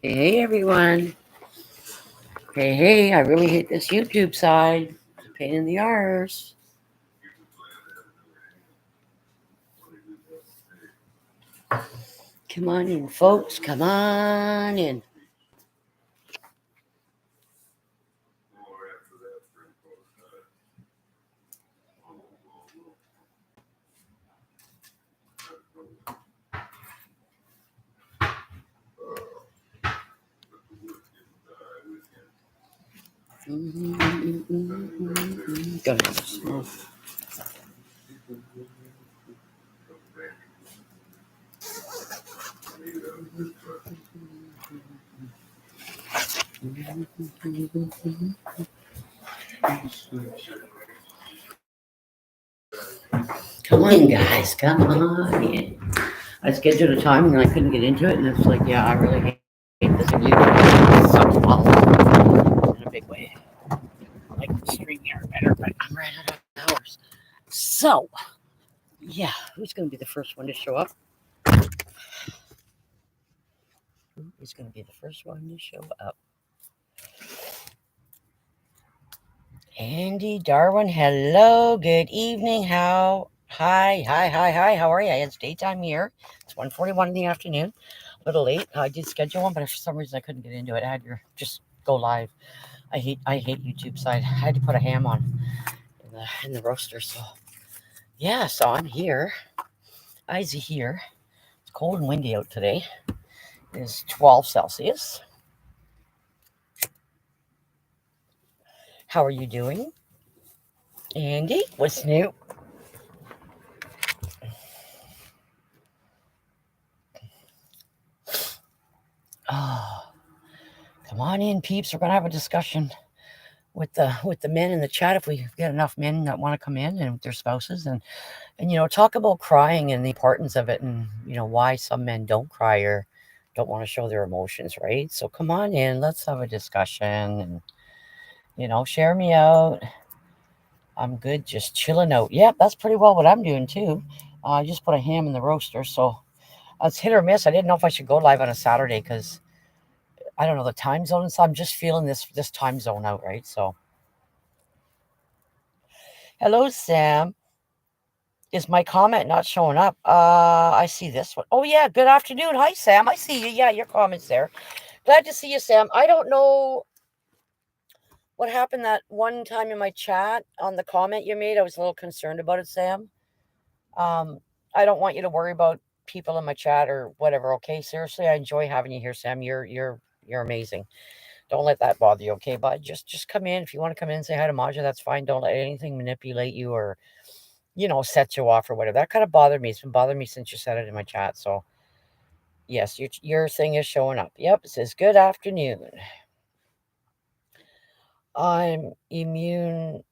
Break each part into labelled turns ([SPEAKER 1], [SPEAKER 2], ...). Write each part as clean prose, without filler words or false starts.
[SPEAKER 1] Hey everyone. Hey, I really hate this YouTube side. It's a pain in the arse. Come on in, folks. Come on in. Go ahead. Come on in, guys. Come on in. I scheduled a time and I couldn't get into it, and it's like, yeah, I really hate this. And YouTube sucks balls in a big way. I like the StreamYard better, but I'm right out of hours. So, yeah, who's going to be the first one to show up? Who is going to be the first one to show up? Andy Darwin, hello, good evening. Hi. How are you? It's daytime here. It's 1:41 in the afternoon. A little late. I did schedule one, but for some reason I couldn't get into it. I had your just go live. I hate YouTube side. I had to put a ham on in the roaster. So yeah, so I'm here. Izzy here. It's cold and windy out today. It is 12 Celsius. How are you doing? Andy, what's new? Oh, come on in, peeps. We're gonna have a discussion with the men in the chat if we get enough men that want to come in and with their spouses and talk about crying and the importance of it and why some men don't cry or don't want to show their emotions, right? So come on in, let's have a discussion and share me out. I'm good, just chilling out. Yep, that's pretty well what I'm doing too. I just put a ham in the roaster, so it's hit or miss. I didn't know if I should go live on a Saturday because I don't know the time zone, so I'm just feeling this time zone out, right? So hello, Sam. Is my comment not showing up? I see this one. Oh yeah, good afternoon. Hi Sam. I see you. Yeah, your comment's there. Glad to see you, Sam. I don't know what happened that one time in my chat on the comment you made. I was a little concerned about it, Sam. Um, I don't want you to worry about people in my chat or whatever, okay? Seriously, I enjoy having you here, Sam. You're amazing. Don't let that bother you, okay, bud? Just come in. If you want to come in and say hi to Maja, that's fine. Don't let anything manipulate you or set you off or whatever. That kind of bothered me. It's been bothering me since you said it in my chat. So yes, your thing is showing up. Yep, it says good afternoon. I'm immune.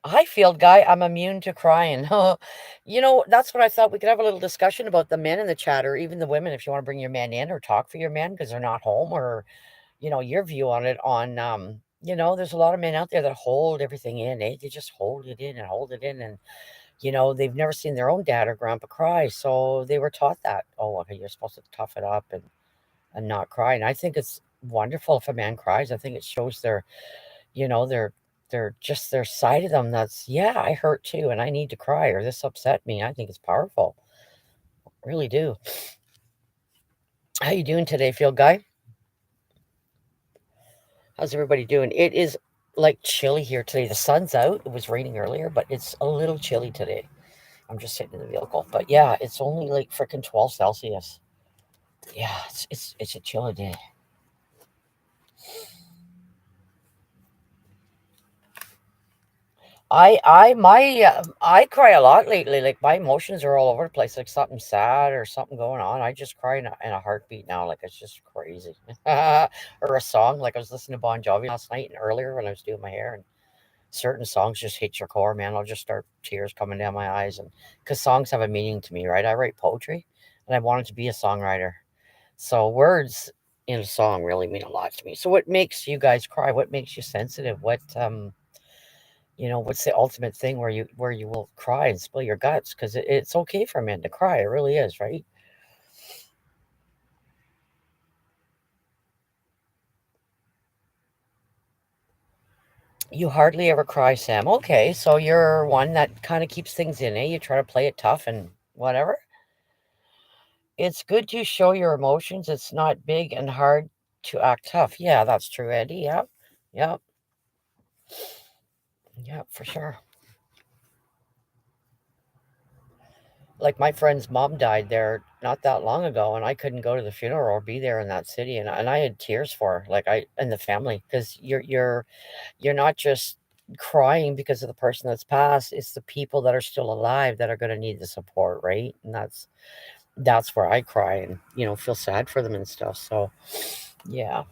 [SPEAKER 1] Hi, field guy. I'm immune to crying. That's what I thought. We could have a little discussion about the men in the chat or even the women if you want to bring your men in or talk for your men because they're not home or, your view on it there's a lot of men out there that hold everything in. They just hold it in and hold it in. And they've never seen their own dad or grandpa cry, so they were taught that, "Oh, okay, you're supposed to tough it up and not cry." And I think it's wonderful if a man cries. I think it shows you know, their just their side of them that's, "Yeah, I hurt too, and I need to cry, or this upset me." I think it's powerful. Really do. How you doing today, field guy? How's everybody doing? It is, like, chilly here today. The sun's out. It was raining earlier, but it's a little chilly today. I'm just sitting in the vehicle. But, yeah, it's only, like, frickin' 12 Celsius. Yeah, it's a chilly day. I cry a lot lately. Like my emotions are all over the place. Like something sad or something going on. I just cry in a heartbeat now. Like it's just crazy. Or a song. Like I was listening to Bon Jovi last night and earlier when I was doing my hair, and certain songs just hit your core, man. I'll just start tears coming down my eyes, and because songs have a meaning to me, right? I write poetry, and I wanted to be a songwriter. So words in a song really mean a lot to me. So what makes you guys cry? What makes you sensitive? What's the ultimate thing where you will cry and spill your guts? Because it's okay for men to cry. It really is, right? You hardly ever cry, Sam. Okay, so you're one that kind of keeps things in, eh? You try to play it tough and whatever. It's good to show your emotions. It's not big and hard to act tough. Yeah, that's true, Eddie. Yep. Yep. Yep, for sure. Like my friend's mom died there not that long ago, and I couldn't go to the funeral or be there in that city, and I had tears for her, like I and the family, because you're not just crying because of the person that's passed. It's the people that are still alive that are going to need the support, right? And that's where I cry and feel sad for them and stuff. So yeah,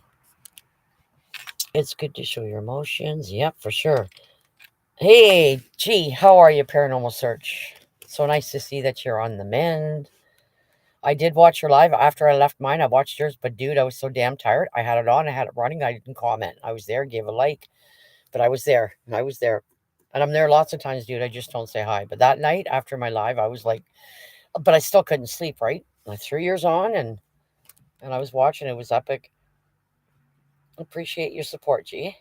[SPEAKER 1] it's good to show your emotions. Yep, for sure. Hey, gee, how are you, Paranormal Search? So nice to see that you're on the mend. I did watch your live after I left mine. I watched yours, but dude, I was so damn tired. I had it on, I had it running. I didn't comment. I was there, gave a like, but I was there. And I was there. And I'm there lots of times, dude. I just don't say hi. But that night after my live, I was like, but I still couldn't sleep, right? I threw yours on and I was watching. It was epic. Appreciate your support, G.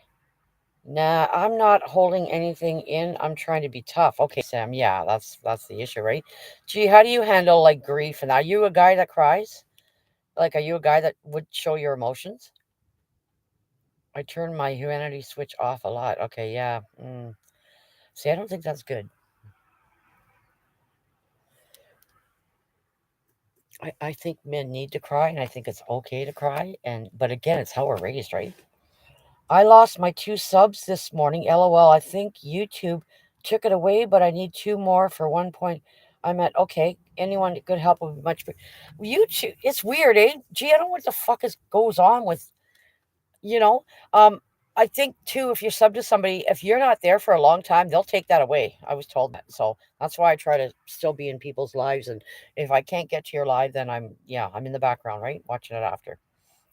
[SPEAKER 1] Nah, I'm not holding anything in. I'm trying to be tough. Okay, Sam. Yeah, that's the issue, right? Gee, how do you handle like grief? And are you a guy that cries? Like, are you a guy that would show your emotions? I turn my humanity switch off a lot. Okay, yeah. See, I don't think that's good. I think men need to cry, and I think it's okay to cry. But again, it's how we're raised, right? I lost my 2 subs this morning. LOL. I think YouTube took it away, but I need 2 more for 1 point. I'm at okay. Anyone that could help would be much. YouTube. It's weird, eh? Gee, I don't know what the fuck goes on with you know. Um, I think too, if you sub to somebody, if you're not there for a long time, they'll take that away. I was told that, so that's why I try to still be in people's lives. And if I can't get to your live, then I'm in the background, right, watching it after.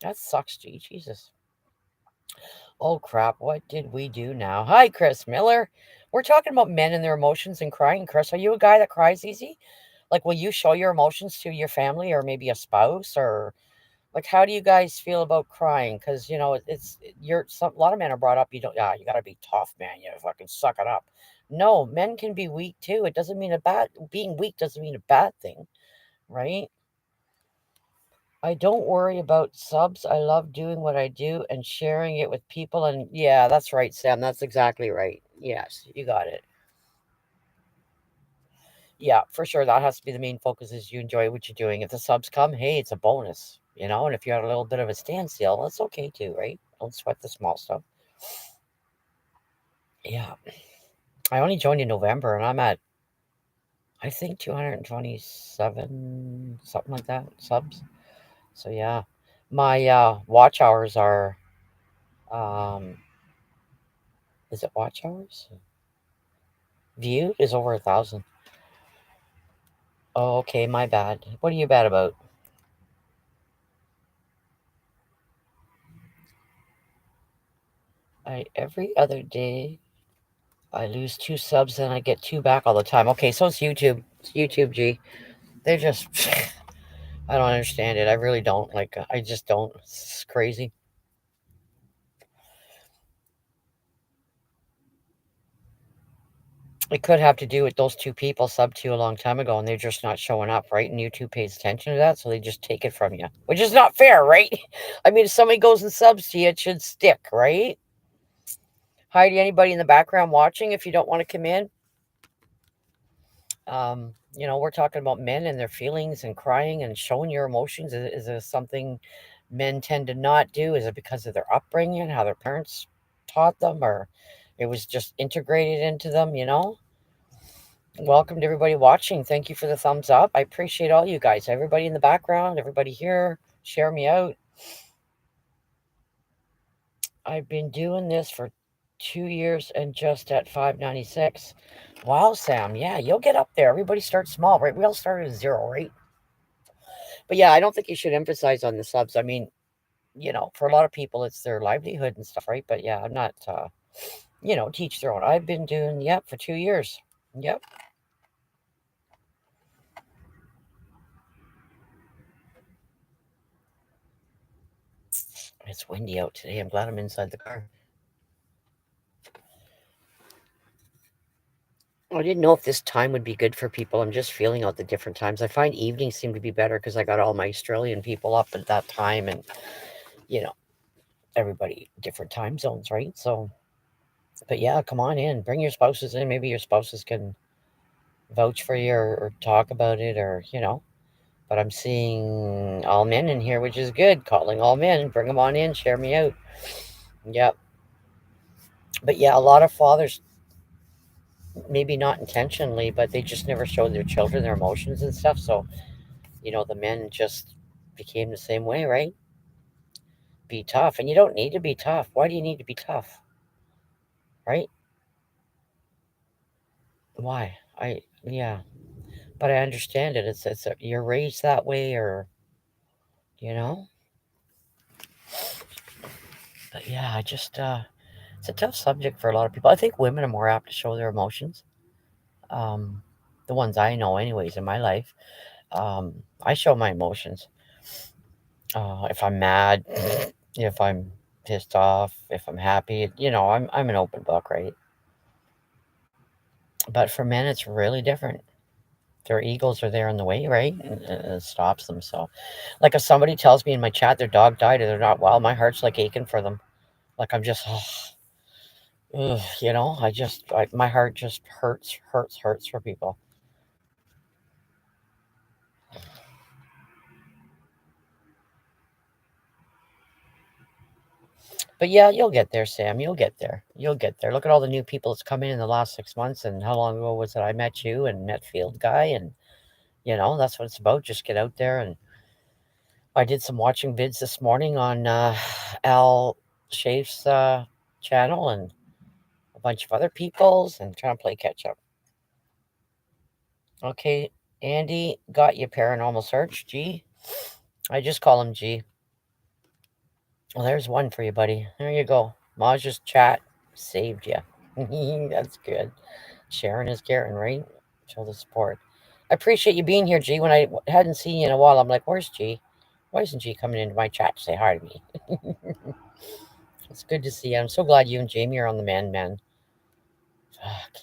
[SPEAKER 1] That sucks, gee, Jesus. Oh crap, what did we do now? Hi, Chris Miller. We're talking about men and their emotions and crying. Chris, are you a guy that cries easy? Like, will you show your emotions to your family or maybe a spouse or like, how do you guys feel about crying? Because a lot of men are brought up. You don't. Yeah, you got to be tough, man. You fucking suck it up. No, men can be weak too. It doesn't mean a bad. Being weak doesn't mean a bad thing, right? I don't worry about subs. I love doing what I do and sharing it with people. And yeah, that's right, Sam. That's exactly right. Yes, you got it. Yeah, for sure. That has to be the main focus is you enjoy what you're doing. If the subs come, hey, it's a bonus. And if you're at a little bit of a standstill, that's okay too, right? Don't sweat the small stuff. Yeah. I only joined in November and I'm at, I think, 227, something like that, subs. So yeah. My watch hours are, um, is it watch hours? Viewed is over 1,000. Oh, okay, my bad. What are you bad about? Every other day I lose 2 subs and I get 2 back all the time. Okay, so it's YouTube. It's YouTube, G. They just, I don't understand it. I really don't. Like, I just don't. It's crazy. It could have to do with those 2 people subbed to you a long time ago and they're just not showing up, right? And YouTube pays attention to that, so they just take it from you, which is not fair, right? I mean, if somebody goes and subs to you, it should stick, right? Heidi, anybody in the background watching, if you don't want to come in, we're talking about men and their feelings and crying and showing your emotions. Is this something men tend to not do? Is it because of their upbringing, how their parents taught them, or it was just integrated into them? Welcome to everybody watching. Thank you for the thumbs up. I appreciate all you guys. Everybody in the background, everybody here, share me out. I've been doing this for 2 years and just at 596. Wow, Sam. Yeah, you'll get up there. Everybody starts small, right? We all started at zero, right? But yeah, I don't think you should emphasize on the subs. I mean, for a lot of people, it's their livelihood and stuff, right? But yeah, I'm not, teach their own. I've been doing, yep, for 2 years. Yep. It's windy out today. I'm glad I'm inside the car. I didn't know if this time would be good for people. I'm just feeling out the different times. I find evenings seem to be better because I got all my Australian people up at that time, and you know, everybody different time zones, right? So, but yeah, come on in, bring your spouses in. Maybe your spouses can vouch for you or talk about it, or But I'm seeing all men in here, which is good. Calling all men, bring them on in, share me out. Yep. But yeah, a lot of fathers, maybe not intentionally, but they just never showed their children their emotions and stuff. So, the men just became the same way, right? Be tough. And you don't need to be tough. Why do you need to be tough? Right? Why? Yeah. But I understand it. You're raised that way, or, you know? But yeah, it's a tough subject for a lot of people. I think women are more apt to show their emotions. Um, the ones I know, anyways, in my life. I show my emotions. If I'm mad, if I'm pissed off, if I'm happy, I'm an open book, right? But for men, it's really different. Their egos are there in the way, right? And it stops them. So, like if somebody tells me in my chat their dog died or they're not well, my heart's like aching for them. Like I'm just, ugh, my heart just hurts for people. But yeah, you'll get there, Sam. You'll get there. You'll get there. Look at all the new people that's come in the last 6 months, and how long ago was it I met you and met Field Guy, and that's what it's about. Just get out there, and I did some watching vids this morning on Al Shafe's channel and a bunch of other people's, and trying to play catch up. Okay, Andy, got you paranormal search. G. I just call him G. Well, there's one for you, buddy. There you go. Maj's chat saved you. That's good. Sharon is Karen, right? Show the support. I appreciate you being here, G. When I hadn't seen you in a while, I'm like, where's G? Why isn't G coming into my chat to say hi to me? It's good to see you. I'm so glad you and Jamie are on the man. Fuck.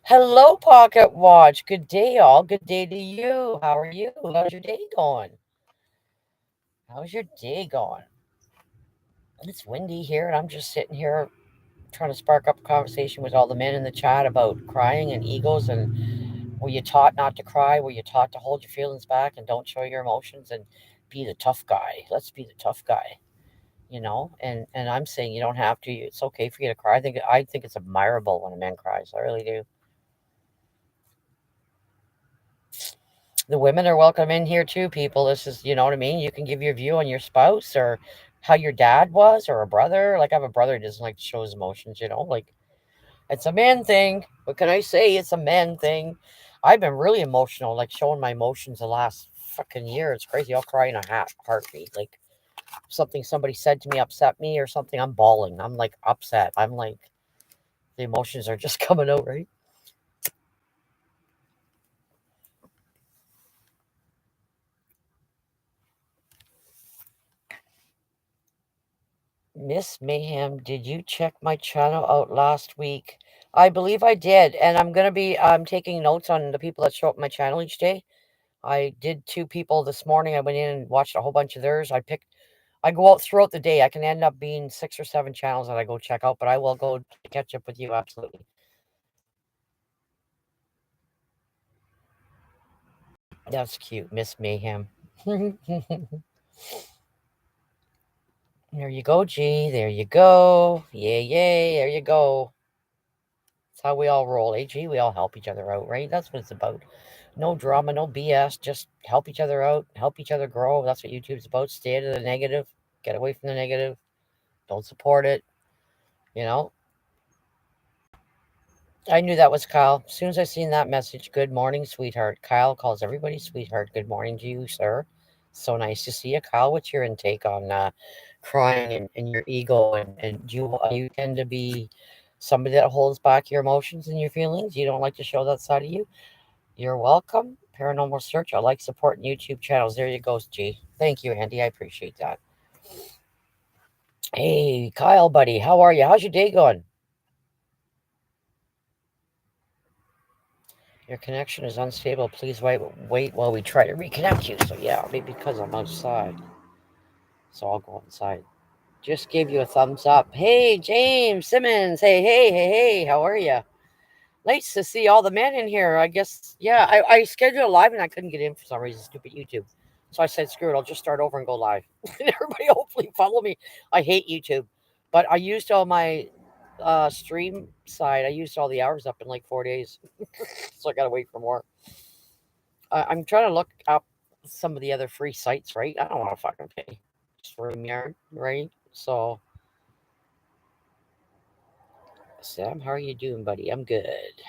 [SPEAKER 1] Hello, Pocket Watch. Good day, all. Good day to you. How are you? How's your day going? How's your day going? It's windy here, and I'm just sitting here trying to spark up a conversation with all the men in the chat about crying and egos, and were you taught not to cry? Were you taught to hold your feelings back and don't show your emotions and be the tough guy? Let's be the tough guy, And I'm saying you don't have to. It's okay for you to cry. I think it's admirable when a man cries. I really do. The women are welcome in here too, people. This is, you know what I mean? You can give your view on your spouse or how your dad was or a brother. Like I have a brother who doesn't like to show his emotions, like it's a man thing. What can I say? It's a man thing. I've been really emotional, like showing my emotions the last fucking year. It's crazy. I'll cry in a heartbeat. Like something somebody said to me upset me or something. I'm bawling. I'm like upset. I'm like the emotions are just coming out, right? Miss Mayhem, did you check my channel out last week? I believe I did, and I'm taking notes on the people that show up on my channel each day. I did two people this morning. I went in and watched a whole bunch of theirs. I go out throughout the day. I can end up being 6 or 7 channels that I go check out, but I will go catch up with you, absolutely. That's cute, Miss Mayhem. There you go, G. There you go. Yay, yay. There you go. That's how we all roll, G. We all help each other out, right? That's what it's about. No drama, no BS. Just help each other out, help each other grow. That's what YouTube's about. Stay out of the negative. Get away from the negative. Don't support it. You know, I knew that was Kyle. As soon as I seen that message, good morning, sweetheart. Kyle calls everybody sweetheart. Good morning to you, sir. So nice to see you, Kyle. What's your intake on crying and your ego? And do you tend to be somebody that holds back your emotions and your feelings? You don't like to show that side of you? You're welcome. Paranormal Search. I like supporting YouTube channels. There you go, G. Thank you, Andy. I appreciate that. Hey, Kyle, buddy. How are you? How's your day going? Your connection is unstable. Please wait while we try to reconnect you. So yeah, maybe because I'm outside. So I'll go inside. Just gave you a thumbs up. Hey, James Simmons. Hey. How are you? Nice to see all the men in here. I guess, yeah, I scheduled a live and I couldn't get in for some reason. Stupid YouTube. So I said, screw it. I'll just start over and go live. And everybody hopefully follow me. I hate YouTube. But I used all my stream side. I used all the hours up in like 4 days. So I got to wait for more. I'm trying to look up some of the other free sites, right? I don't want to fucking pay. StreamYard, right? So, Sam, how are you doing, buddy? I'm good.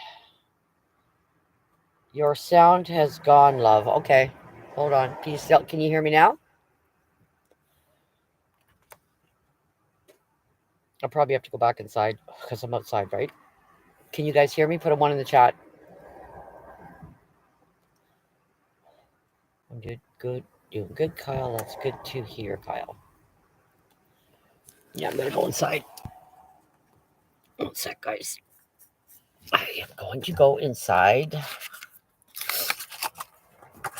[SPEAKER 1] Your sound has gone, love. Okay, hold on. Can you hear me now? I'll probably have to go back inside because I'm outside, right? Can you guys hear me? Put a one in the chat. I'm doing good, Kyle. That's good to hear, Kyle. Yeah, I'm gonna go inside. One sec, guys. I am going to go inside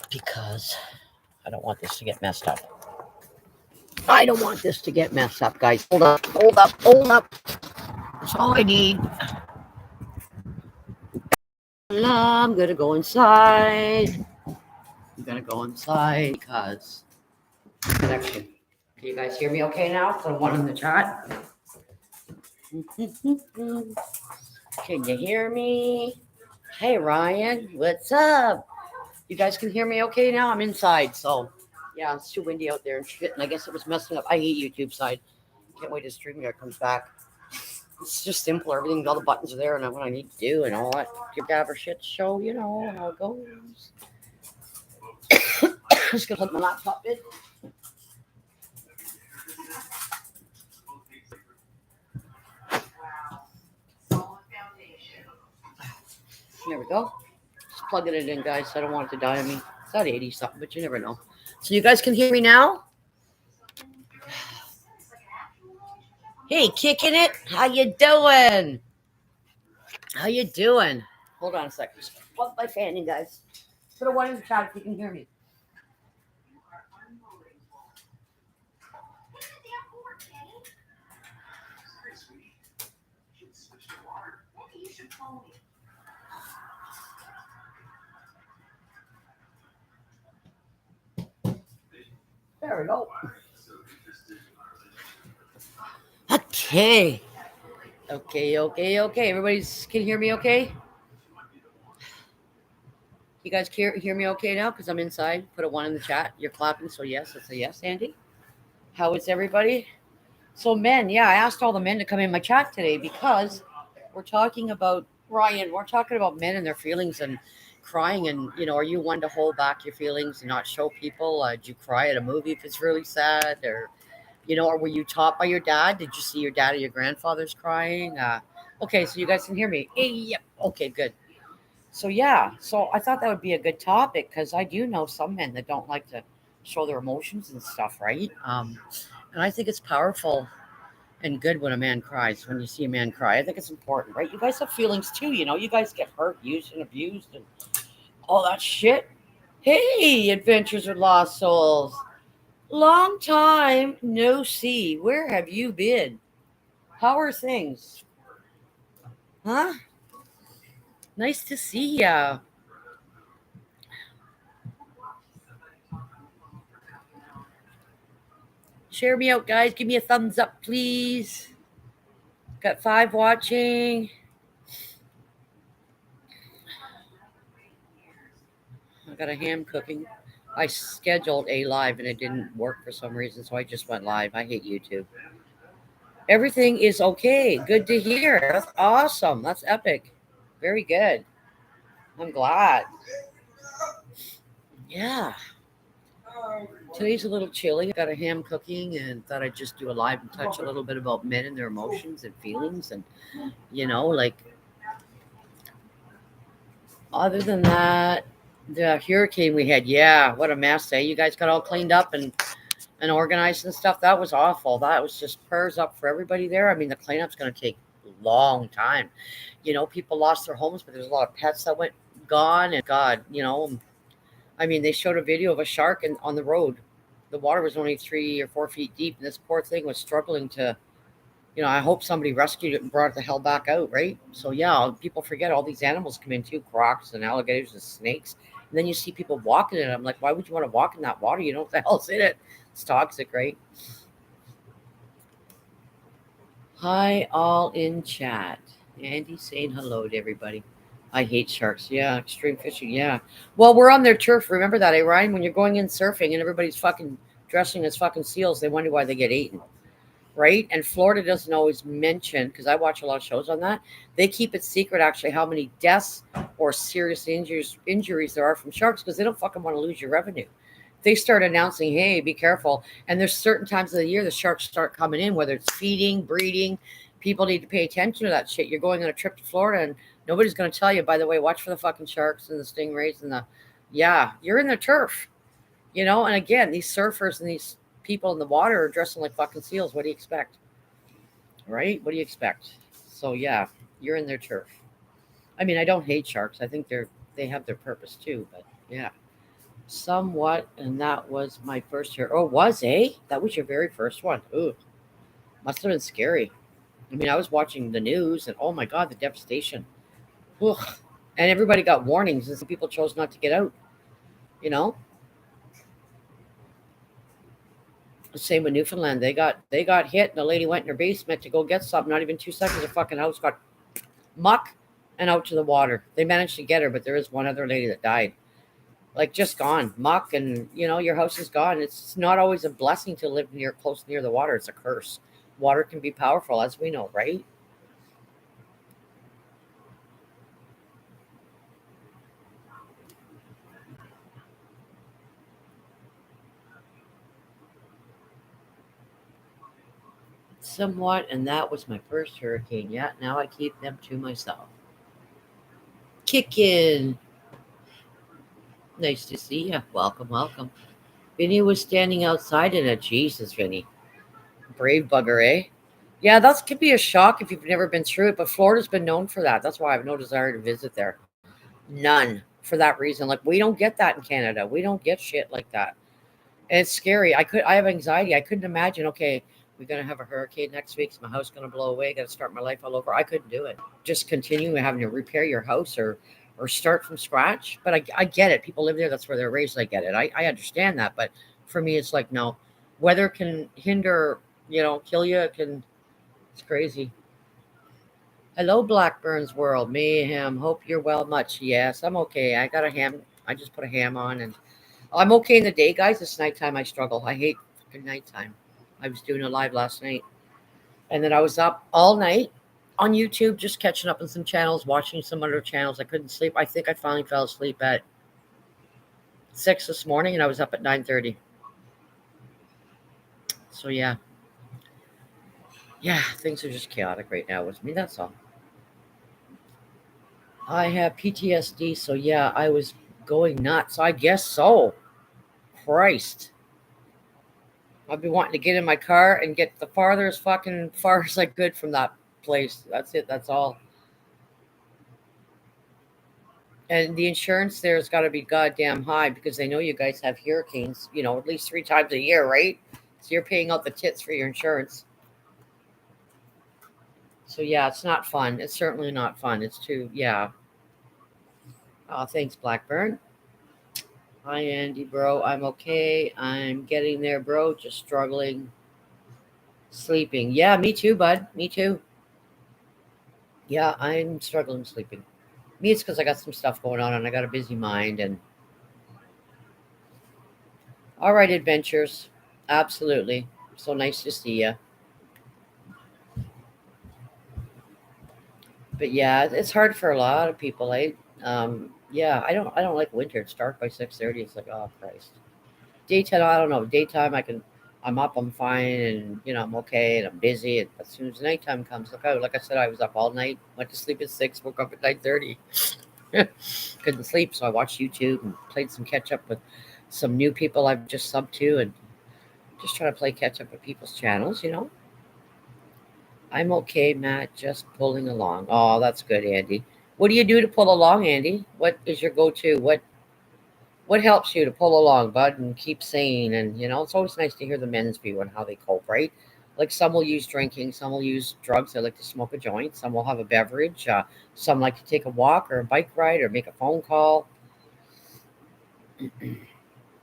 [SPEAKER 1] because I don't want this to get messed up. I don't want this to get messed up, guys. Hold up. That's all I need. I'm gonna go inside. I'm gonna go inside because connection. Can you guys hear me okay now? Put one in the chat. Can you hear me? Hey Ryan, what's up? You guys can hear me okay now? I'm inside, so yeah, it's too windy out there and shit. And I guess it was messing up. I hate YouTube side. Can't wait to StreamYard comes back. It's just simple. Everything, all the buttons are there, and what I need to do, and all that. Give Gabber shit show, you know how it goes. Just gonna put my laptop in. There we go. Just plugging it in, guys. I don't want it to die on me. It's at 80 something, but you never know. So you guys can hear me now? Hey, kicking it. How you doing? How you doing? Hold on a second. Just plug my fan in, guys. Put a one in the chat if you can hear me. There we go. Okay. Everybody's can hear me okay? You guys hear me okay now? Because I'm inside. Put a one in the chat. You're clapping, so yes, it's a yes, Andy. How is everybody? So men, yeah, I asked all the men to come in my chat today because we're talking about Ryan. We're talking about men and their feelings and crying. And are you one to hold back your feelings and not show people? Do you cry at a movie if it's really sad, or were you taught by your dad? Did you see your dad or your grandfather's crying? Okay, so you guys can hear me. Yep. Okay, good. So yeah, so I thought that would be a good topic because I do know some men that don't like to show their emotions and stuff, right? And I think it's powerful and good when a man cries. When you see a man cry, I think it's important, right? You guys have feelings too, you guys get hurt, used, and abused, and all that shit. Hey, Adventures with Lost Souls. Long time no see. Where have you been? How are things? Huh? Nice to see ya. Share me out, guys. Give me a thumbs up, please. Got 5 watching. I got a ham cooking. I scheduled a live and it didn't work for some reason, so I just went live. I hate YouTube. Everything is okay. Good to hear. That's awesome. That's epic. Very good. I'm glad. Yeah. Today's a little chilly. I got a ham cooking and thought I'd just do a live and touch a little bit about men and their emotions and feelings. And, like, other than that, the hurricane we had, yeah, what a mess, eh? You guys got all cleaned up and organized and stuff. That was awful. That was just prayers up for everybody there. I mean, the cleanup's going to take a long time. People lost their homes, but there's a lot of pets that gone. And God, I mean, they showed a video of a shark on the road. The water was only 3 or 4 feet deep, and this poor thing was struggling to. I hope somebody rescued it and brought it the hell back out, right? So yeah, people forget all these animals come in too, crocs and alligators and snakes. And then you see people walking in it. I'm like, why would you want to walk in that water? You know what the hell's in it? It's toxic, right? Hi, all in chat. Andy saying hello to everybody. I hate sharks. Yeah, extreme fishing. Yeah. Well, we're on their turf. Remember that, eh, Ryan? When you're going in surfing and everybody's fucking dressing as fucking seals, they wonder why they get eaten, right? And Florida doesn't always mention, because I watch a lot of shows on that. They keep it secret actually how many deaths or serious injuries there are from sharks, because they don't fucking want to lose your revenue. They start announcing, hey, be careful. And there's certain times of the year the sharks start coming in, whether it's feeding, breeding. People need to pay attention to that shit. You're going on a trip to Florida and nobody's going to tell you, by the way, watch for the fucking sharks and the stingrays and yeah, you're in the turf. And again, these surfers and these people in the water are dressing like fucking seals. What do you expect? Right? What do you expect? So yeah, you're in their turf. I mean, I don't hate sharks. I think they have their purpose too, but yeah. Somewhat, and that was my first year. Oh, that was your very first one. Ooh, must have been scary. I mean, I was watching the news, and oh my god, the devastation. Ugh. And everybody got warnings, and some people chose not to get out. You know, same with Newfoundland. They got hit, and the lady went in her basement to go get something. Not even 2 seconds, the fucking house got muck and out to the water. They managed to get her, but there is one other lady that died. Like just gone, muck, and your house is gone. It's not always a blessing to live close near the water. It's a curse. Water can be powerful, as we know, right? Somewhat, and that was my first hurricane. Yeah, now I keep them to myself. Kickin'. Nice to see you. Welcome, welcome. Vinny was standing outside in it. Jesus, Vinny. Brave bugger, eh? Yeah, that could be a shock if you've never been through it, but Florida's been known for that. That's why I have no desire to visit there. None, for that reason. Like, we don't get that in Canada. We don't get shit like that. And it's scary. I have anxiety. I couldn't imagine, okay, we're gonna have a hurricane next week. Is my house gonna blow away? Gotta start my life all over. I couldn't do it. Just continue having to repair your house or start from scratch. But I get it. People live there. That's where they're raised. I get it. I understand that. But for me, it's like no. Weather can hinder, kill you. It can. It's crazy. Hello, Blackburn's World. Mayhem. Hope you're well much. Yes, I'm okay. I got a ham. I just put a ham on and I'm okay in the day, guys. It's nighttime I struggle. I hate fucking nighttime. I was doing a live last night. And then I was up all night on YouTube, just catching up on some channels, watching some other channels. I couldn't sleep. I think I finally fell asleep at 6 this morning and I was up at 9:30. So yeah. Yeah, things are just chaotic right now with me. That's all. I have PTSD, so yeah, I was going nuts. I guess so. Christ. I've been wanting to get in my car and get the farthest fucking far as I could from that place. That's it. That's all. And the insurance there's got to be goddamn high because they know you guys have hurricanes, at least 3 times a year, right? So you're paying out the tits for your insurance. So yeah, it's not fun. It's certainly not fun. It's too, yeah. Oh, thanks, Blackburn. Hi, Andy, bro. I'm okay. I'm getting there, bro. Just struggling sleeping. Yeah, me too, bud. Me too. Yeah, I'm struggling sleeping. Me, it's because I got some stuff going on and I got a busy mind. And all right, adventures. Absolutely. So nice to see you. But yeah, it's hard for a lot of people. Yeah, I don't like winter. It's dark by 6:30. It's like, oh Christ. Daytime, I don't know. Daytime, I'm up, I'm fine, and I'm okay, and I'm busy. And as soon as nighttime comes, like I said, I was up all night. Went to sleep at 6, woke up at 9:30. Couldn't sleep, so I watched YouTube and played some catch up with some new people I've just subbed to, and just trying to play catch up with people's channels. I'm okay, Matt. Just pulling along. Oh, that's good, Andy. What do you do to pull along, Andy? What is your go-to? What helps you to pull along, bud, and keep sane? And it's always nice to hear the men's view on how they cope, right? Like some will use drinking, some will use drugs. They like to smoke a joint. Some will have a beverage. Some like to take a walk or a bike ride or make a phone call.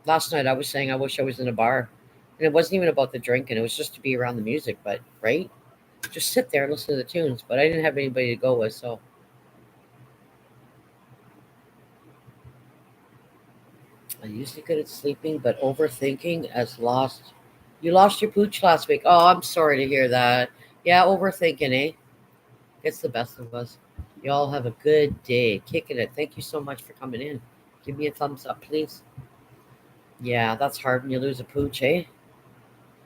[SPEAKER 1] Last night I was saying I wish I was in a bar, and it wasn't even about the drinking. It was just to be around the music, but right, just sit there and listen to the tunes. But I didn't have anybody to go with, so I'm usually good at sleeping, but overthinking has lost. You lost your pooch last week. Oh, I'm sorry to hear that. Yeah, overthinking, eh? Gets the best of us. Y'all have a good day. Kicking it. Thank you so much for coming in. Give me a thumbs up, please. Yeah, that's hard when you lose a pooch, eh?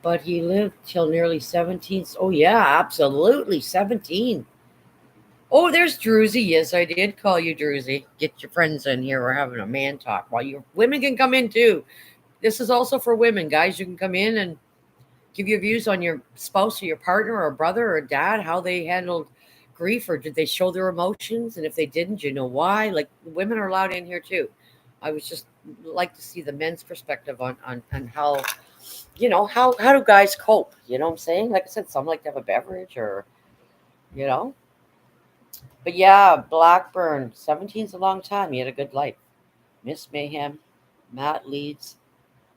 [SPEAKER 1] But he lived till nearly 17. Oh, yeah, absolutely. 17. Oh, there's Druzy. Yes, I did call you Druzy. Get your friends in here. We're having a man talk. While you women can come in too. This is also for women, guys. You can come in and give your views on your spouse or your partner or brother or dad, how they handled grief, or did they show their emotions? And if they didn't, you know why? Like women are allowed in here too. I was just like to see the men's perspective on how how do guys cope? You know what I'm saying? Like I said, some like to have a beverage or you know. But yeah, Blackburn, 17's a long time. He had a good life. Miss Mayhem, Matt leads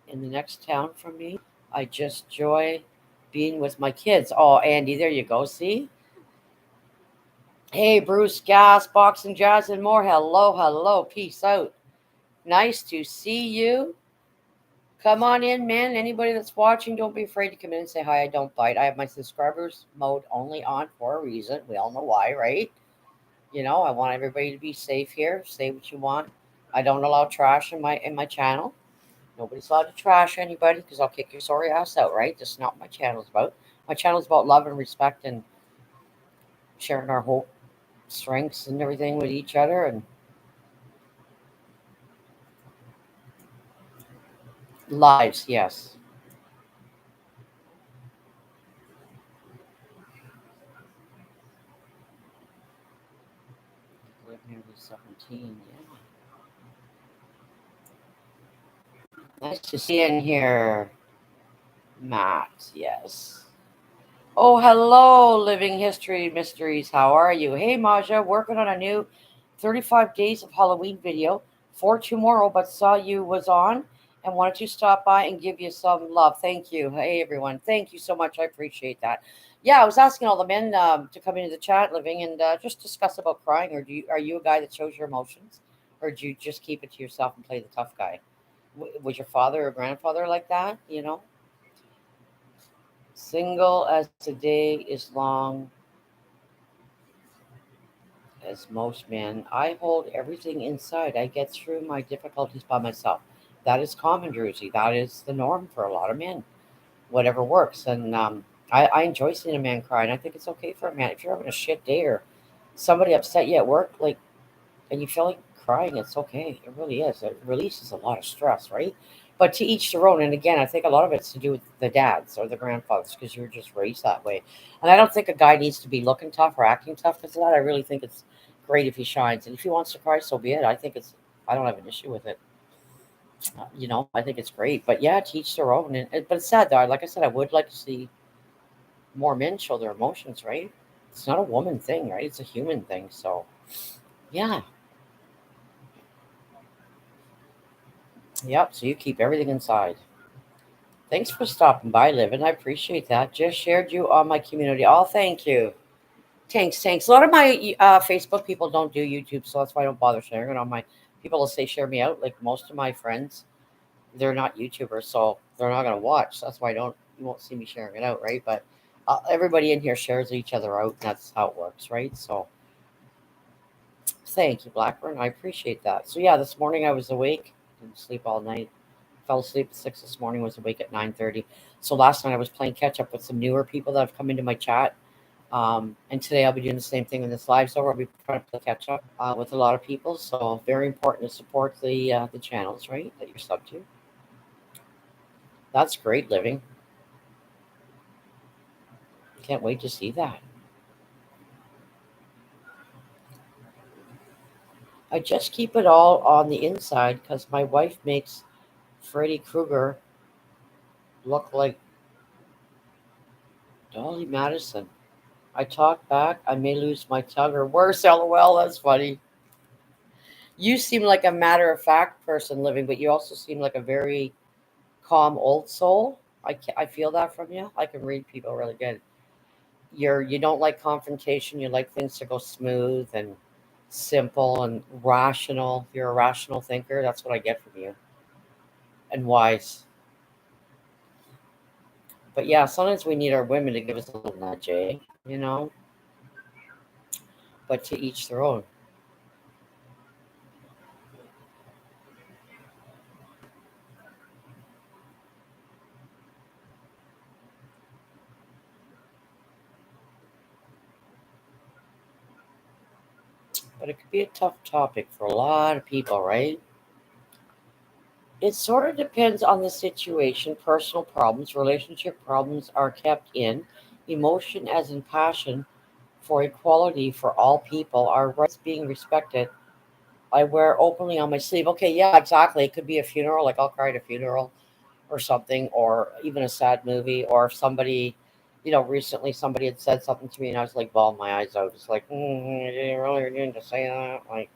[SPEAKER 1] in the next town from me. I just joy being with my kids. Oh, Andy, there you go. See? Hey, Bruce, Gas, Boxing Jazz, and more. Hello, hello. Peace out. Nice to see you. Come on in, man. Anybody that's watching, don't be afraid to come in and say hi. I don't bite. I have my subscribers mode only on for a reason. We all know why, right? I want everybody to be safe here. Say what you want. I don't allow trash in my channel. Nobody's allowed to trash anybody because I'll kick your sorry ass out, right? That's not what my channel's about. My channel's about love and respect and sharing our hope, strengths, and everything with each other. And lives, yes. Live nearly 17, yeah. Nice to see you in here, Matt, yes. Oh, hello, Living History Mysteries. How are you? Hey, Maja, working on a new 35 Days of Halloween video for tomorrow, but saw you was on and wanted to stop by and give you some love. Thank you. Hey, everyone. Thank you so much. I appreciate that. Yeah, I was asking all the men to come into the chat, Living, and just discuss about crying. Or are you a guy that shows your emotions? Or do you just keep it to yourself and play the tough guy? Was your father or grandfather like that? Single as the day is long as most men, I hold everything inside. I get through my difficulties by myself. That is common, Druzy. That is the norm for a lot of men. Whatever works. And I enjoy seeing a man cry, and I think it's okay for a man. If you're having a shit day or somebody upset you at work, like, and you feel like crying, it's okay. It really is. It releases a lot of stress, right? But to each their own. And again, I think a lot of it's to do with the dads or the grandfathers because you were just raised that way. And I don't think a guy needs to be looking tough or acting tough because of that. I really think it's great if he shines. And if he wants to cry, so be it. I don't have an issue with it. I think it's great. But yeah, to each their own. But it's sad, though. Like I said, I would like to see more men show their emotions, right? It's not a woman thing, right? It's a human thing. So, yeah. Yep. So you keep everything inside. Thanks for stopping by, Livin. I appreciate that. Just shared you on my community. Oh, thank you. Thanks, thanks. A lot of my Facebook people don't do YouTube, so that's why I don't bother sharing it on my. People will say share me out. Like most of my friends, they're not YouTubers, so they're not gonna watch. That's why I don't. You won't see me sharing it out, right? But everybody in here shares each other out. And that's how it works, right? So thank you, Blackburn. I appreciate that. So yeah, this morning I was awake. Didn't sleep all night. Fell asleep at 6 this morning. Was awake at 9:30. So last night I was playing catch up with some newer people that have come into my chat. And today I'll be doing the same thing when this live's over. I'll be trying to play catch up with a lot of people. So very important to support the channels, right? That you're sub to. That's great, Living. Can't wait to see that. I just keep it all on the inside because my wife makes Freddy Krueger look like Dolly Madison. I talk back, I may lose my tongue or worse. LOL, that's funny. You seem like a matter of fact person living, but you also seem like a very calm old soul. I feel that from you. I can read people really good. You don't like confrontation. You like things to go smooth and simple and rational. You're a rational thinker. That's what I get from you. And wise. But yeah, sometimes we need our women to give us a little nudge, eh? You know, but to each their own. But it could be a tough topic for a lot of people, right? It sort of depends on the situation. Personal problems, relationship problems are kept in. Emotion, as in passion, for equality for all people, our rights being respected. I wear openly on my sleeve. Okay, yeah, exactly. It could be a funeral, like I'll cry at a funeral or something, or even a sad movie, or if somebody, recently somebody had said something to me and I was like bawling my eyes out. It's like, you really need to say that? Like,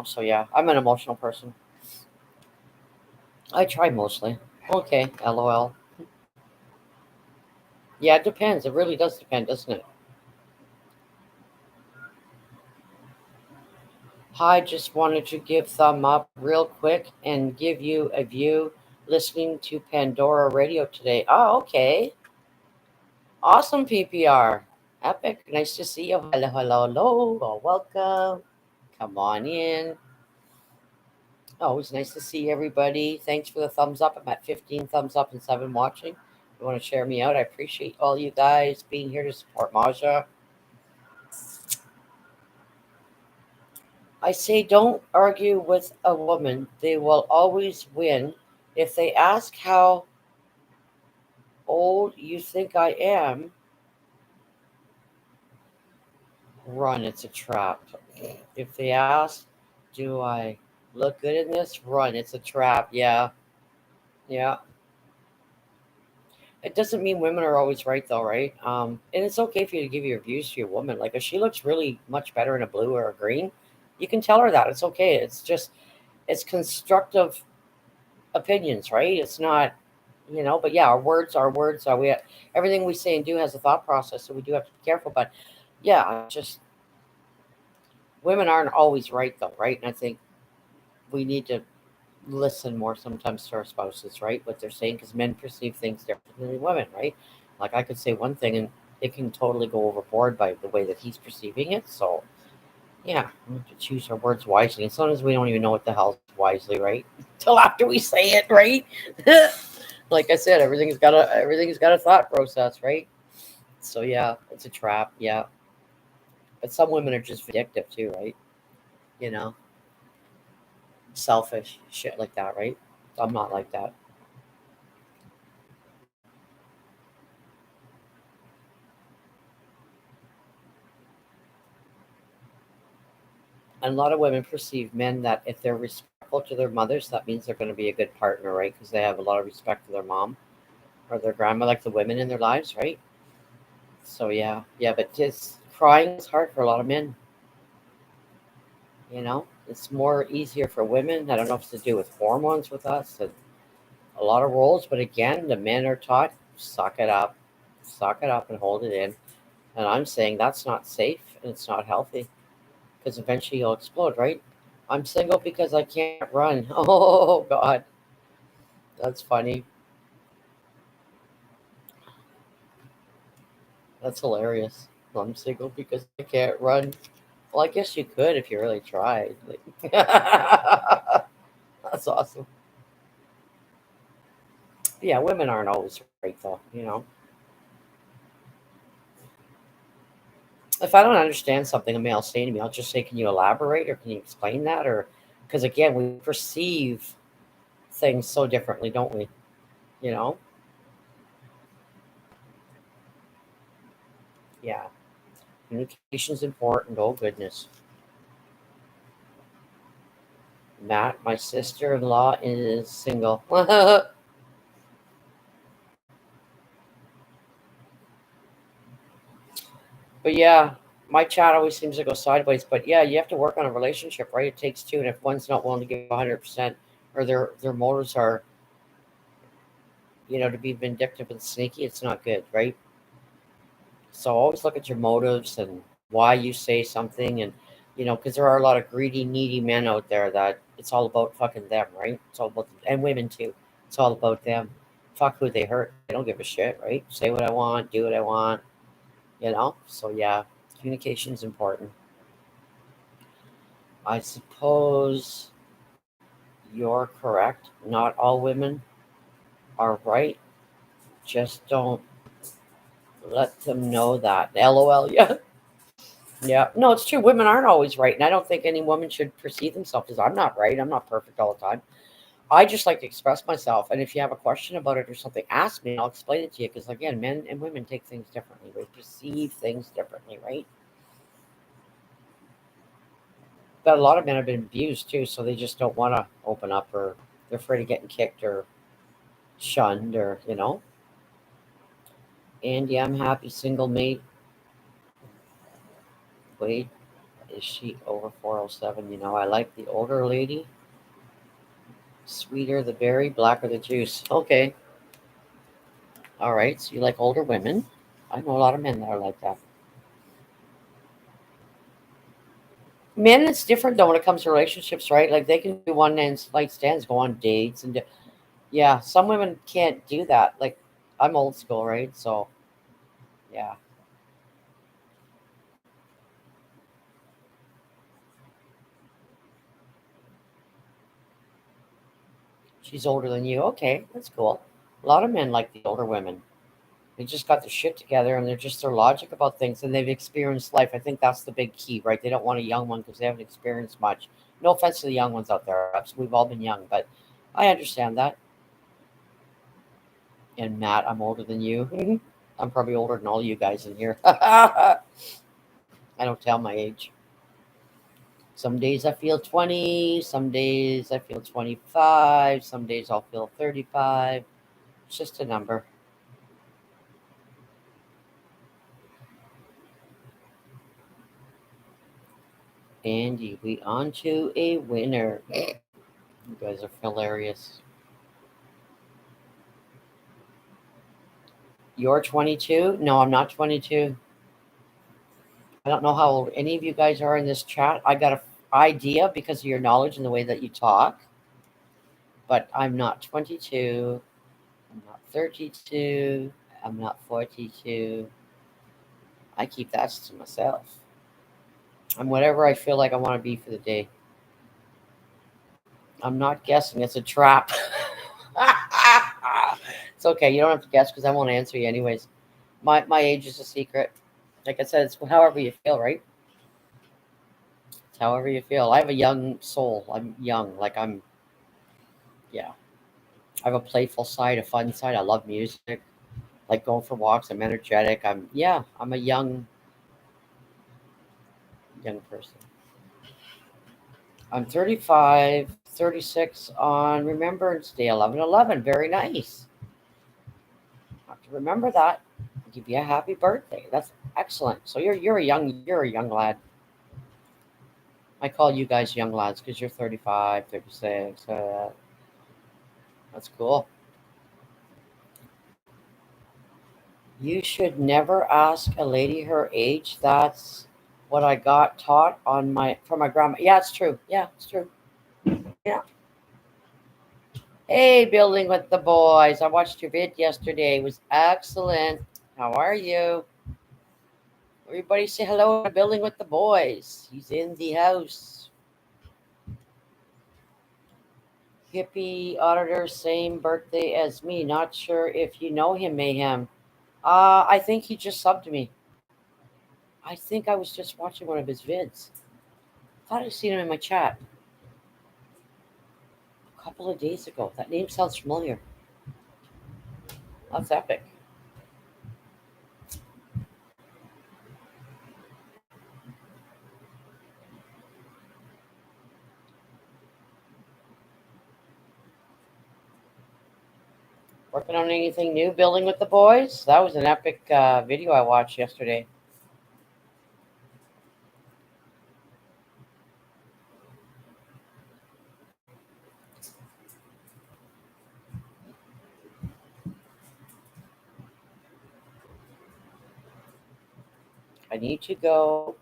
[SPEAKER 1] so yeah, I'm an emotional person. I try mostly. Okay, LOL. Yeah, it depends. It really does depend, doesn't it? Hi, just wanted to give thumb up real quick and give you a view listening to Pandora Radio today. Oh, okay. Awesome PPR. Epic. Nice to see you. Hello, hello, hello. Well, welcome. Come on in. Oh, it's nice to see everybody. Thanks for the thumbs up. I'm at 15 thumbs up and 7 watching. If you want to share me out, I appreciate all you guys being here to support Maja. I say don't argue with a woman. They will always win. If they ask how old you think I am, run. It's a trap. If they ask, do I look good in this? Run. It's a trap. Yeah. Yeah. It doesn't mean women are always right, though, right? And it's okay for you to give your views to your woman. Like, if she looks really much better in a blue or a green, you can tell her that. It's okay. It's constructive opinions, right? It's not, but yeah, our words are words. Everything we say and do has a thought process, so we do have to be careful. But yeah, just women aren't always right, though, right? And I think we need to listen more sometimes to our spouses, right? What they're saying, because men perceive things differently than women, right? Like I could say one thing and it can totally go overboard by the way that he's perceiving it. So yeah, we have to choose our words wisely. And sometimes we don't even know what the hell is wisely, right? Till after we say it, right? Like I said, everything's got a thought process, right? So yeah, it's a trap. Yeah, but some women are just vindictive too, right? You know, selfish shit like that, right? I'm not like that. And a lot of women perceive men that if they're respectful to their mothers, that means they're going to be a good partner, right? Because they have a lot of respect for their mom or their grandma, like the women in their lives, right? So yeah, yeah, but just crying is hard for a lot of men. It's more easier for women. I don't know if it's to do with hormones with us and a lot of roles, but again, the men are taught suck it up, and hold it in. And I'm saying that's not safe and it's not healthy because eventually you'll explode, right? I'm single because I can't run. Oh God, that's funny. That's hilarious. I'm single because I can't run. Well, I guess you could if you really tried. Like, that's awesome. Yeah, women aren't always right though. If I don't understand something a male saying to me, I'll just say, "Can you elaborate or can you explain that?" Or because again, we perceive things so differently, don't we? You know? Yeah. Communication's important. Oh goodness. Matt, my sister-in-law is single. But yeah, my chat always seems to go sideways. But yeah, you have to work on a relationship, right? It takes two, and if one's not willing to give 100%, or their motives are, to be vindictive and sneaky, it's not good, right? So always look at your motives and why you say something, and because there are a lot of greedy, needy men out there that it's all about fucking them, right? It's all about and women too. It's all about them. Fuck who they hurt. They don't give a shit, right? Say what I want, do what I want, So yeah, communication's important. I suppose you're correct. Not all women are right. Just don't let them know that. LOL. Yeah. Yeah, no, it's true. Women aren't always right, and I don't think any woman should perceive themselves as I'm not right. I'm not perfect all the time. I just like to express myself, and if you have a question about it or something, ask me, and I'll explain it to you. Because again, men and women take things differently. We perceive things differently, right? But a lot of men have been abused too, so they just don't want to open up, or they're afraid of getting kicked or shunned, or Andy, I'm happy, single mate. Wait, is she over 407? I like the older lady. Sweeter the berry, blacker the juice. Okay. All right, so you like older women. I know a lot of men that are like that. Men, it's different though when it comes to relationships, right? Like they can do one night stands, go on dates, and yeah, some women can't do that. Like I'm old school, right? So yeah, she's older than you. Okay, that's cool. A lot of men like the older women. They just got their shit together, and they're just their logic about things, and they've experienced life. I think that's the big key, right? They don't want a young one because they haven't experienced much. No offense to the young ones out there. We've all been young, but I understand that. And Matt, I'm older than you. I'm probably older than all you guys in here. I don't tell my age. Some days I feel 20, some days I feel 25, some days I'll feel 35. It's just a number. Andy, we on to a winner. You guys are hilarious. You're 22? No, I'm not 22. I don't know how old any of you guys are in this chat. I got an idea because of your knowledge and the way that you talk, but I'm not 22. I'm not 32. I'm not 42. I keep that to myself. I'm whatever I feel like I want to be for the day. I'm not guessing. It's a trap. It's okay. You don't have to guess because I won't answer you anyways. My age is a secret. Like I said, it's however you feel, right? It's however you feel. I have a young soul. I'm young. Yeah. I have a playful side, a fun side. I love music. Like going for walks. I'm energetic. I'm a young person. I'm 35, 36 on Remembrance Day, 11/11. Very nice. Have to remember that. Give you a happy birthday. That's excellent. So you're a young lad. I call you guys young lads because you're 35, 36. That's cool. You should never ask a lady her age. That's what I got taught on my from my grandma. Yeah, it's true. Yeah, it's true. Yeah. Hey, building with the boys. I watched your vid yesterday. It was excellent. How are you? Everybody say hello to building with the boys. He's in the house. Hippie auditor, same birthday as me. Not sure if you know him, Mayhem. I think he just subbed me. I think I was just watching one of his vids. Thought I'd seen him in my chat a couple of days ago. That name sounds familiar. That's epic. Working on anything new? Building with the boys? That was an epic video I watched yesterday. I need to go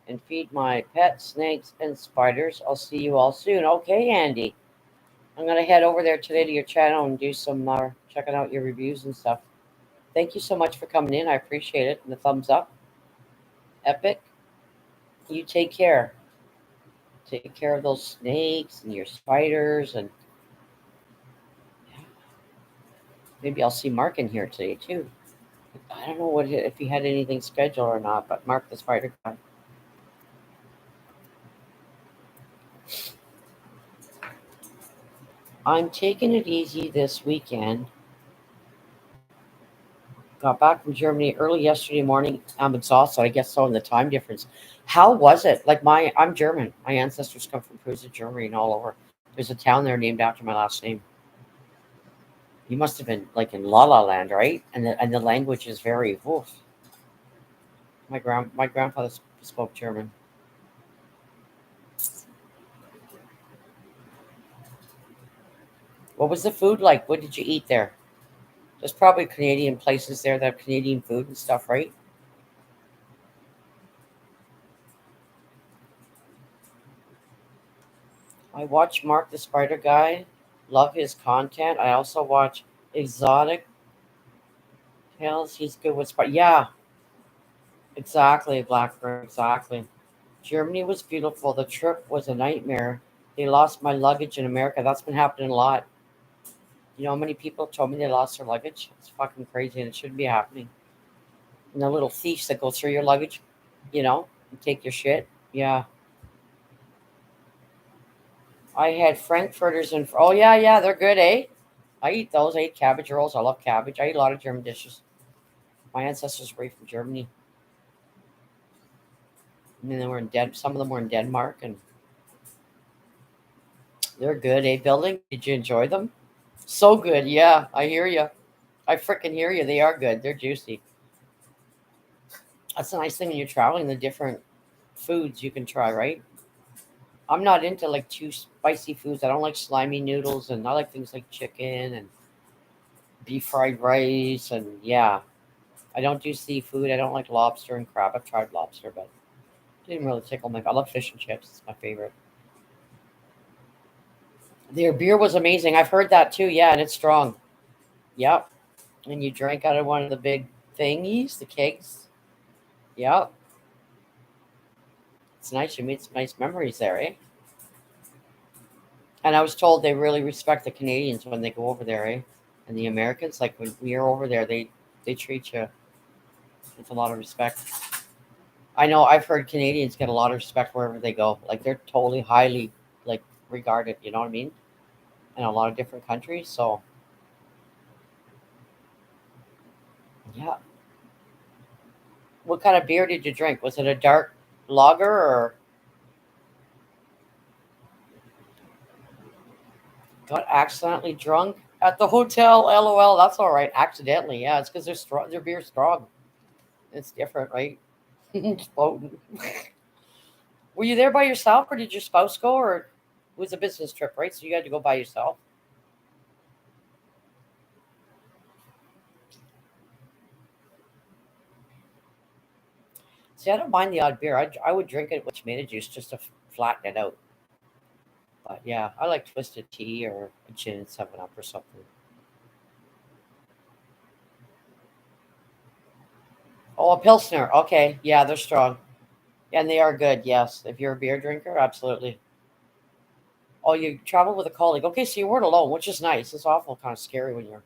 [SPEAKER 1] and feed my pet snakes and spiders. I'll see you all soon. Okay, Andy. I'm gonna head over there today to your channel and do some checking out your reviews and stuff. Thank you so much for coming in. I appreciate it. And the thumbs up. Epic. You take care. Take care of those snakes and your spiders, and maybe I'll see Mark in here today too. I don't know if he had anything scheduled or not, but Mark the spider guy. I'm taking it easy this weekend. Got back from Germany early yesterday morning. I'm exhausted. I guess so in the time difference. How was it? Like I'm German. My ancestors come from Prussia, Germany, and all over. There's a town there named after my last name. You must have been like in La La Land, right? And the language is very woof. My grandfather spoke German. What was the food like? What did you eat there? There's probably Canadian places there that have Canadian food and stuff, right? I watch Mark the Spider Guy. Love his content. I also watch Exotic Tales. He's good with spider. Yeah, exactly, Blackburn. Exactly. Germany was beautiful. The trip was a nightmare. They lost my luggage in America. That's been happening a lot. You know how many people told me they lost their luggage? It's fucking crazy and it shouldn't be happening. And the little thieves that go through your luggage, and take your shit. Yeah. I had frankfurters and oh yeah, yeah, they're good, eh? I eat those. I eat cabbage rolls. I love cabbage. I eat a lot of German dishes. My ancestors were from Germany. I mean, they were in some of them were in Denmark, and they're good, eh? Building. Did you enjoy them? So good. Yeah, I hear you. I freaking hear you. They are good. They're juicy. That's a nice thing when you're traveling. The different foods you can try, right? I'm not into like too spicy foods. I don't like slimy noodles, and I like things like chicken and beef fried rice, and yeah, I don't do seafood. I don't like lobster and crab. I've tried lobster, but it didn't really tickle my. I love fish and chips. It's my favorite. Their beer was amazing. I've heard that too. Yeah, and it's strong. Yep. And you drank out of one of the big thingies, the kegs. Yep. It's nice. You made some nice memories there, eh? And I was told they really respect the Canadians when they go over there, eh? And the Americans, like when you're over there, they treat you with a lot of respect. I know I've heard Canadians get a lot of respect wherever they go. Like they're totally highly like regarded. You know what I mean? In a lot of different countries. So yeah. What kind of beer did you drink? Was it a dark lager or got accidentally drunk at the hotel? LOL. That's all right. Accidentally, yeah. It's because they're strong. Their beer's strong. It's different, right? It's potent. Were you there by yourself, or did your spouse go, or it was a business trip, right? So you had to go by yourself. See, I don't mind the odd beer. I would drink it with tomato juice just to flatten it out. But yeah, I like twisted tea or a gin and 7 Up or something. Oh, a pilsner. Okay, yeah, they're strong. And they are good, yes. If you're a beer drinker, absolutely. Oh, you travel with a colleague. Okay, so you weren't alone, which is nice. It's awful kind of scary when you're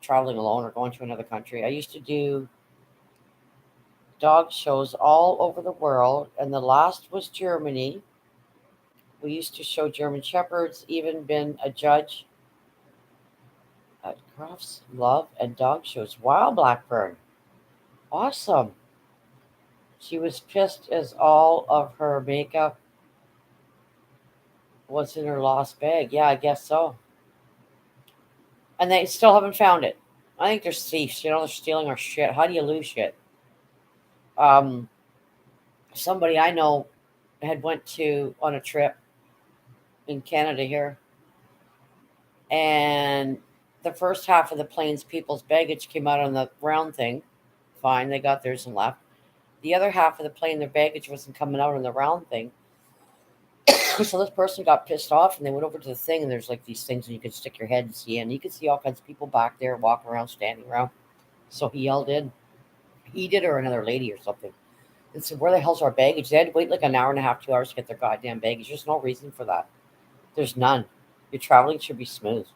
[SPEAKER 1] traveling alone or going to another country. I used to do dog shows all over the world, and the last was Germany. We used to show German Shepherds, even been a judge at Crafts Love and Dog Shows. Wow, Blackburn. Awesome. She was pissed as all of her makeup was in her lost bag. Yeah, I guess so. and they still haven't found it. I think they're thieves. They're stealing our shit. How do you lose shit? Um, Somebody I know had went to on a trip in Canada here, and the first half of the plane's people's baggage came out on the round thing. Fine, they got theirs and left. The other half of the plane, their baggage wasn't coming out on the round thing. So this person got pissed off, and they went over to the thing, and there's like these things, and you could stick your head and see, and you could see all kinds of people back there walking around, standing around. So he yelled in. He did, or another lady or something, and said, "Where the hell's our baggage?" They had to wait like an hour and a half, 2 hours to get their goddamn baggage. There's no reason for that. There's none. Your traveling should be smooth.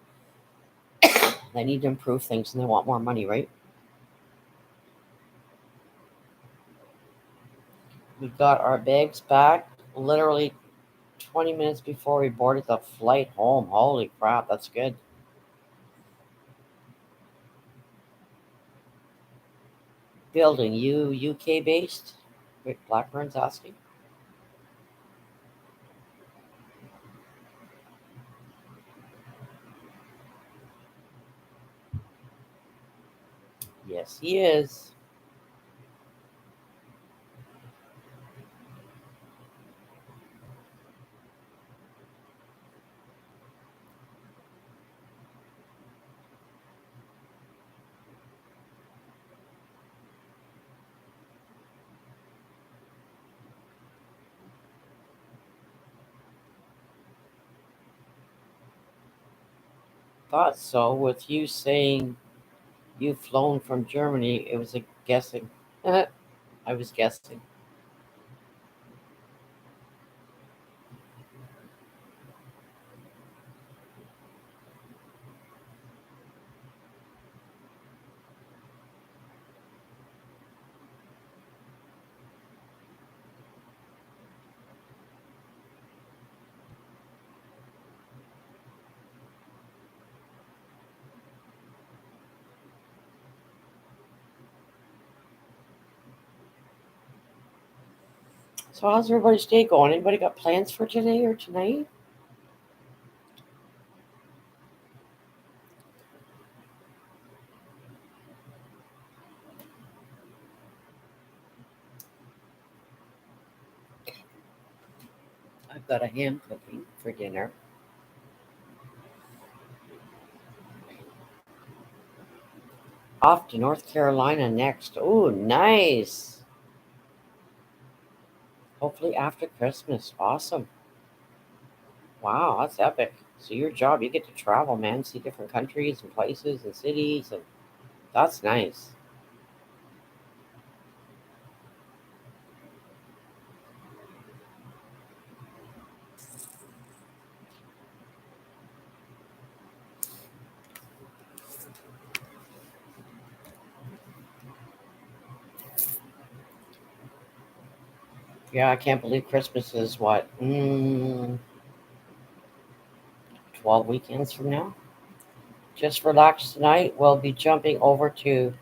[SPEAKER 1] They need to improve things, and they want more money, right? We got our bags back literally 20 minutes before we boarded the flight home. Holy crap, that's good. Building, you UK based? Rick Blackburn's asking. Yes, he is. Thought so. With you saying you've flown from Germany, it was a guessing. I was guessing. So how's everybody's day going? Anybody got plans for today or tonight? I've got a ham cooking for dinner. Off to North Carolina next. Oh, nice. Hopefully after Christmas. Awesome. Wow, that's epic. So your job, you get to travel, man, see different countries and places and cities, and that's nice. Yeah, I can't believe Christmas is what, 12 weekends from now? Just relax tonight. We'll be jumping over to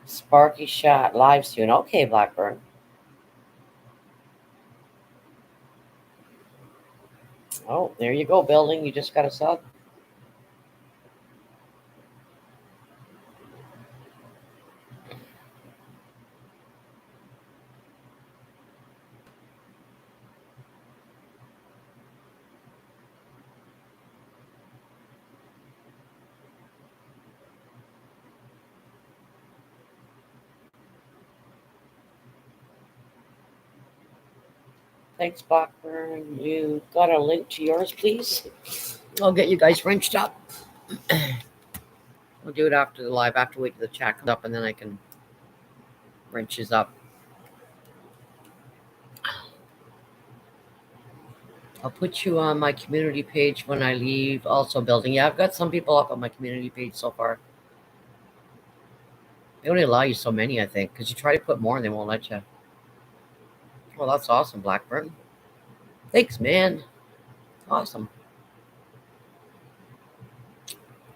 [SPEAKER 1] Sparky Shot live soon. Okay, Blackburn. Oh, there you go, building. You just got a sub. Thanks, Blackburn. You got a link to yours, please? I'll get you guys wrenched up. We'll do it after the live, after wait till the chat comes up, and then I can wrenches up. I'll put you on my community page when I leave. Also, building. Yeah, I've got some people up on my community page so far. They only allow you so many, I think, because you try to put more and they won't let you. Well, that's awesome, Blackburn. Thanks, man. Awesome.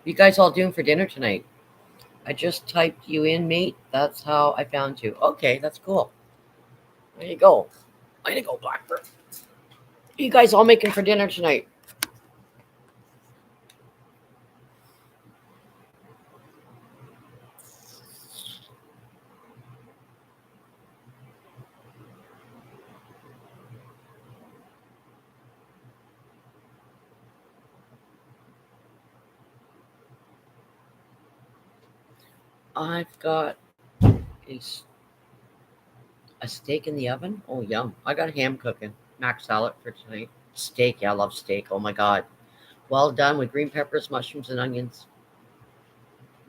[SPEAKER 1] You guys all doing for dinner tonight? I just typed you in, mate. That's how I found you. Okay, that's cool. There you go. Way to go, Blackburn. You guys all making for dinner tonight? I've got a, a steak in the oven. Oh, yum. I got ham cooking. Mac salad for tonight. Steak. Yeah, I love steak. Oh, my God. Well done with green peppers, mushrooms, and onions.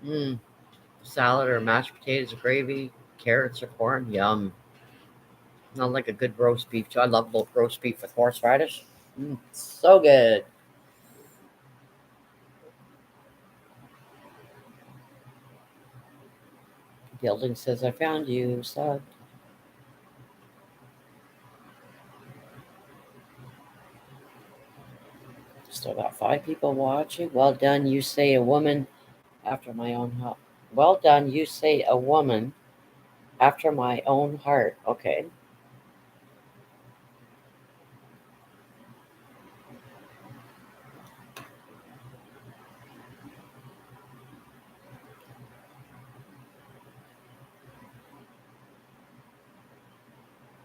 [SPEAKER 1] Mmm. Salad or mashed potatoes or gravy, carrots or corn. Yum. I like a good roast beef too. I love roast beef with horseradish. So good. Building says I found you. So still got 5 people watching. Well done. You say a woman after my own heart. Well done. You say a woman after my own heart. Okay.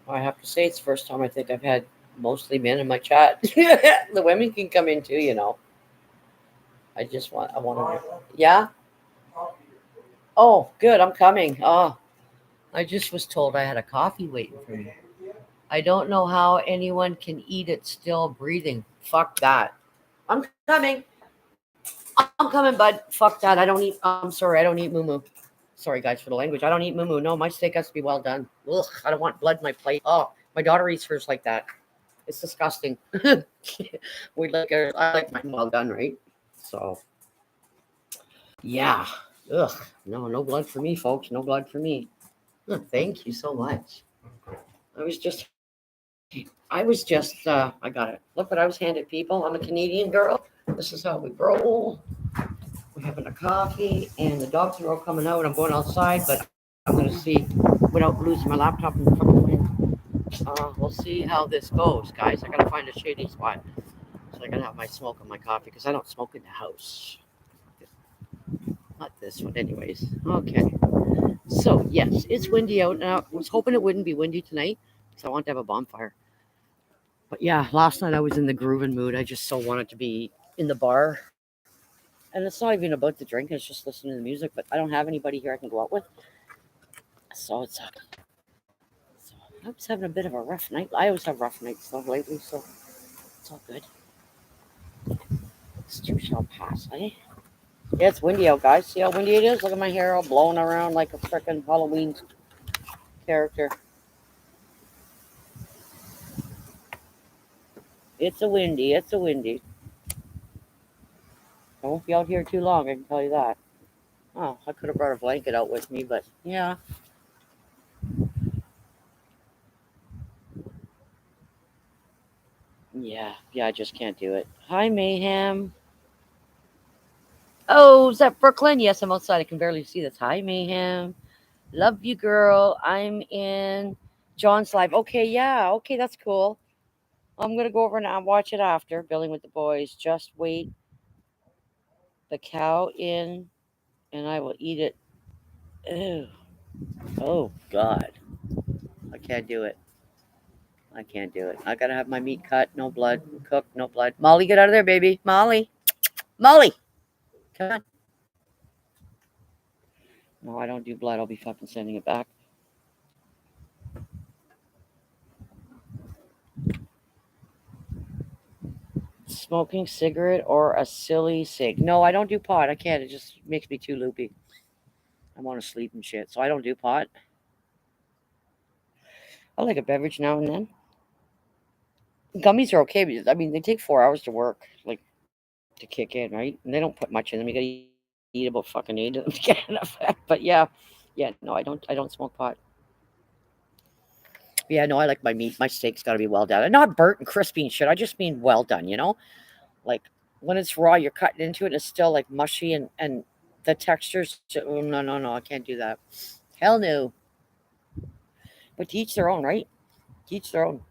[SPEAKER 1] I have to say it's the first time I think I've had mostly men in my chat. The women can come in too. I want to. Yeah. Oh, good. I'm coming. Oh, I just was told I had a coffee waiting for me. I don't know how anyone can eat it still breathing. Fuck that. I'm coming. I'm coming, bud. Fuck that. I don't eat. I'm sorry. I don't eat moo moo. Sorry, guys, for the language. I don't eat moo moo. No, my steak has to be well done. Ugh, I don't want blood in my plate. Oh, my daughter eats hers like that. It's disgusting. I like mine well done, right? So, yeah. Ugh. No, no blood for me, folks. No blood for me. Thank you so much. I was just I got it. Look what I was handed, people. I'm a Canadian girl. This is how we roll. We're having a coffee, and the dogs are all coming out. I'm going outside, but I'm going to see without losing my laptop in the fucking wind. We'll see how this goes, guys. I got to find a shady spot so I can have my smoke on my coffee because I don't smoke in the house. Not this one, anyways. Okay. So, yes, it's windy out now. I was hoping it wouldn't be windy tonight because I want to have a bonfire. But yeah, last night I was in the grooving mood. I just so wanted to be in the bar. And it's not even about the drink, it's just listening to the music. But I don't have anybody here I can go out with. So so I was having a bit of a rough night. I always have rough nights though lately, so it's all good. This too shall pass, eh? Yeah, it's windy out, guys. See how windy it is? Look at my hair all blowing around like a freaking Halloween character. It's a windy. It's a windy. I won't be out here too long, I can tell you that. Oh, I could have brought a blanket out with me, but yeah. Yeah, I just can't do it. Hi, Mayhem. Oh, is that Brooklyn? Yes, I'm outside. I can barely see this. Hi, Mayhem. Love you, girl. I'm in John's live. Okay, yeah. Okay, that's cool. I'm going to go over and watch it after. Building with the boys. Just wait the cow in and I will eat it. Ew. Oh, God. I can't do it. I can't do it. I got to have my meat cut. No blood. Cooked. No blood. Molly, get out of there, baby. Molly. Molly. Come on. No, I don't do blood. I'll be fucking sending it back. Smoking cigarette or a silly cig. No, I don't do pot. I can't. It just makes me too loopy. I want to sleep and shit. So I don't do pot. I like a beverage now and then. Gummies are okay because I mean they take 4 hours to work, like to kick in, right? And they don't put much in them. You gotta eat about fucking 8 of them to get an effect. But yeah, no, I don't smoke pot. Yeah, no, I like my meat. My steak's gotta be well done. And not burnt and crispy and shit. I just mean well done. Like when it's raw, you're cutting into it, it's still like mushy and the textures. Oh, no, no, no, I can't do that. Hell no. But to each their own, right? To each their own.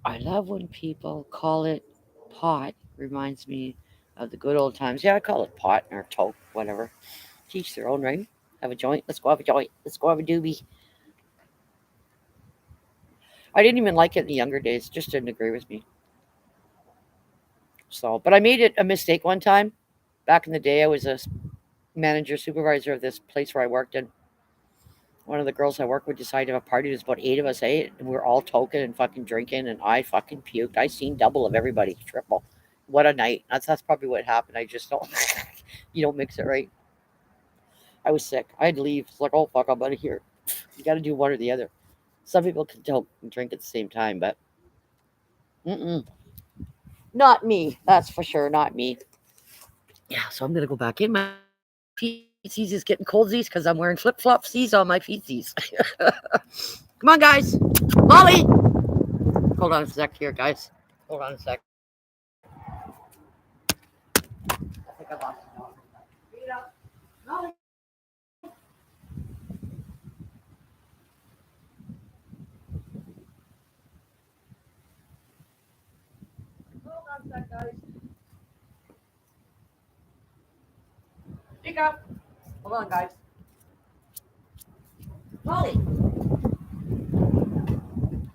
[SPEAKER 1] I love when people call it pot. Reminds me of the good old times. Yeah, I call it pot or toke, whatever. To each their own, right? Have a joint. Let's go have a joint. Let's go have a doobie. I didn't even like it in the younger days. Just didn't agree with me. So, but I made it a mistake one time. Back in the day, I was a manager supervisor of this place where I worked, and one of the girls I work with decided to have a party. There's about 8 of us, and we were all token and fucking drinking, and I fucking puked. I seen double of everybody, triple. What a night. That's probably what happened. I just don't, you don't mix it right. I was sick. I had to leave. It's like, oh fuck, I'm out of here. You got to do one or the other. Some people can don't drink at the same time, but mm-mm. Not me. That's for sure. Not me. Yeah, so I'm gonna go back in. My feetsies is getting coldsies because I'm wearing flip flopsies on my feetsies. Come on, guys. Molly! Hold on a sec here, guys. Hold on a sec. I think I lost the dog. Molly! Hold on a sec, guys. Speak up. Hold on, guys. Molly!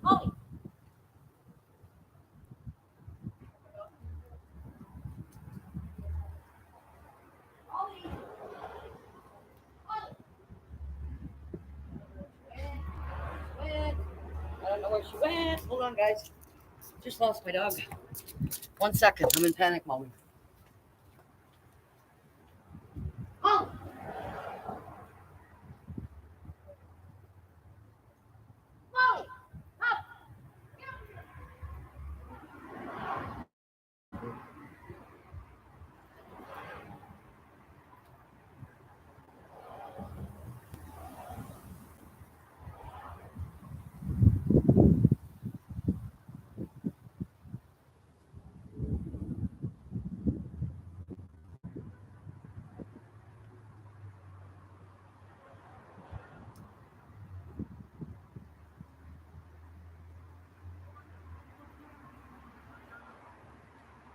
[SPEAKER 1] Molly! Molly! Molly! Went. I don't know where she went. Hold on, guys. Just lost my dog. 1 second. I'm in panic mode. Oh! Molly! Up!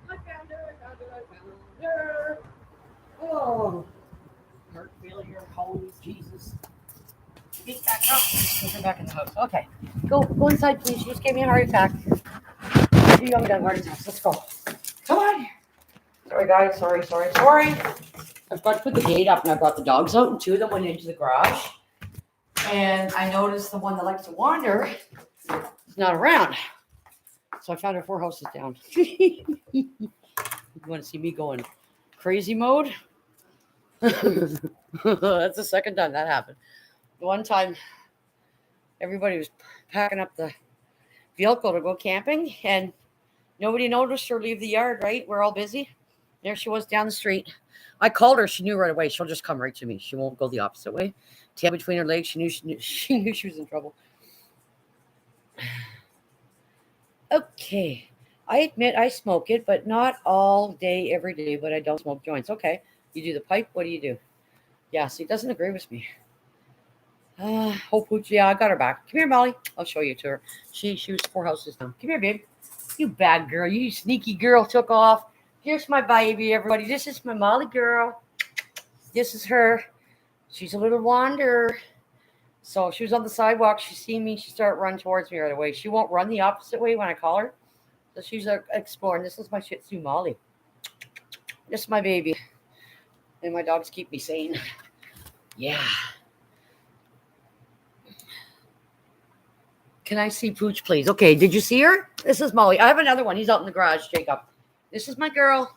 [SPEAKER 1] I found her. I found her. I found her. Oh, heart failure. Holy Jesus. Get back up. Put her back in the house. Okay. Go inside, please. You just gave me a heart attack. You young done heart attacks. Let's go. Come on. Sorry, guys. Sorry. I've got to put the gate up, and I brought the dogs out, and 2 of them went into the garage. And I noticed the one that likes to wander is not around. So I found her 4 houses down. You want to see me going crazy mode? That's the second time that happened. The one time everybody was packing up the vehicle to go camping, and nobody noticed her leave the yard, right? We're all busy. There she was down the street. I called her. She knew right away. She'll just come right to me. She won't go the opposite way. Tail between her legs. She knew she was in trouble. Okay. I admit I smoke it, but not all day, every day, but I don't smoke joints. Okay. You do the pipe. What do you do? Yeah, see, doesn't agree with me. Hope Hooch, yeah, I got her back. Come here, Molly. I'll show you to her. She was 4 houses down. Come here, babe. You bad girl. You sneaky girl took off. Here's my baby, everybody. This is my Molly girl. This is her. She's a little wanderer. So she was on the sidewalk. She seen me. She started running towards me right away. She won't run the opposite way when I call her. So she's exploring. This is my Shih Tzu Molly. This is my baby. And my dogs keep me sane. Yeah. Can I see Pooch, please? Okay, did you see her? This is Molly. I have another one. He's out in the garage, Jacob. This is my girl.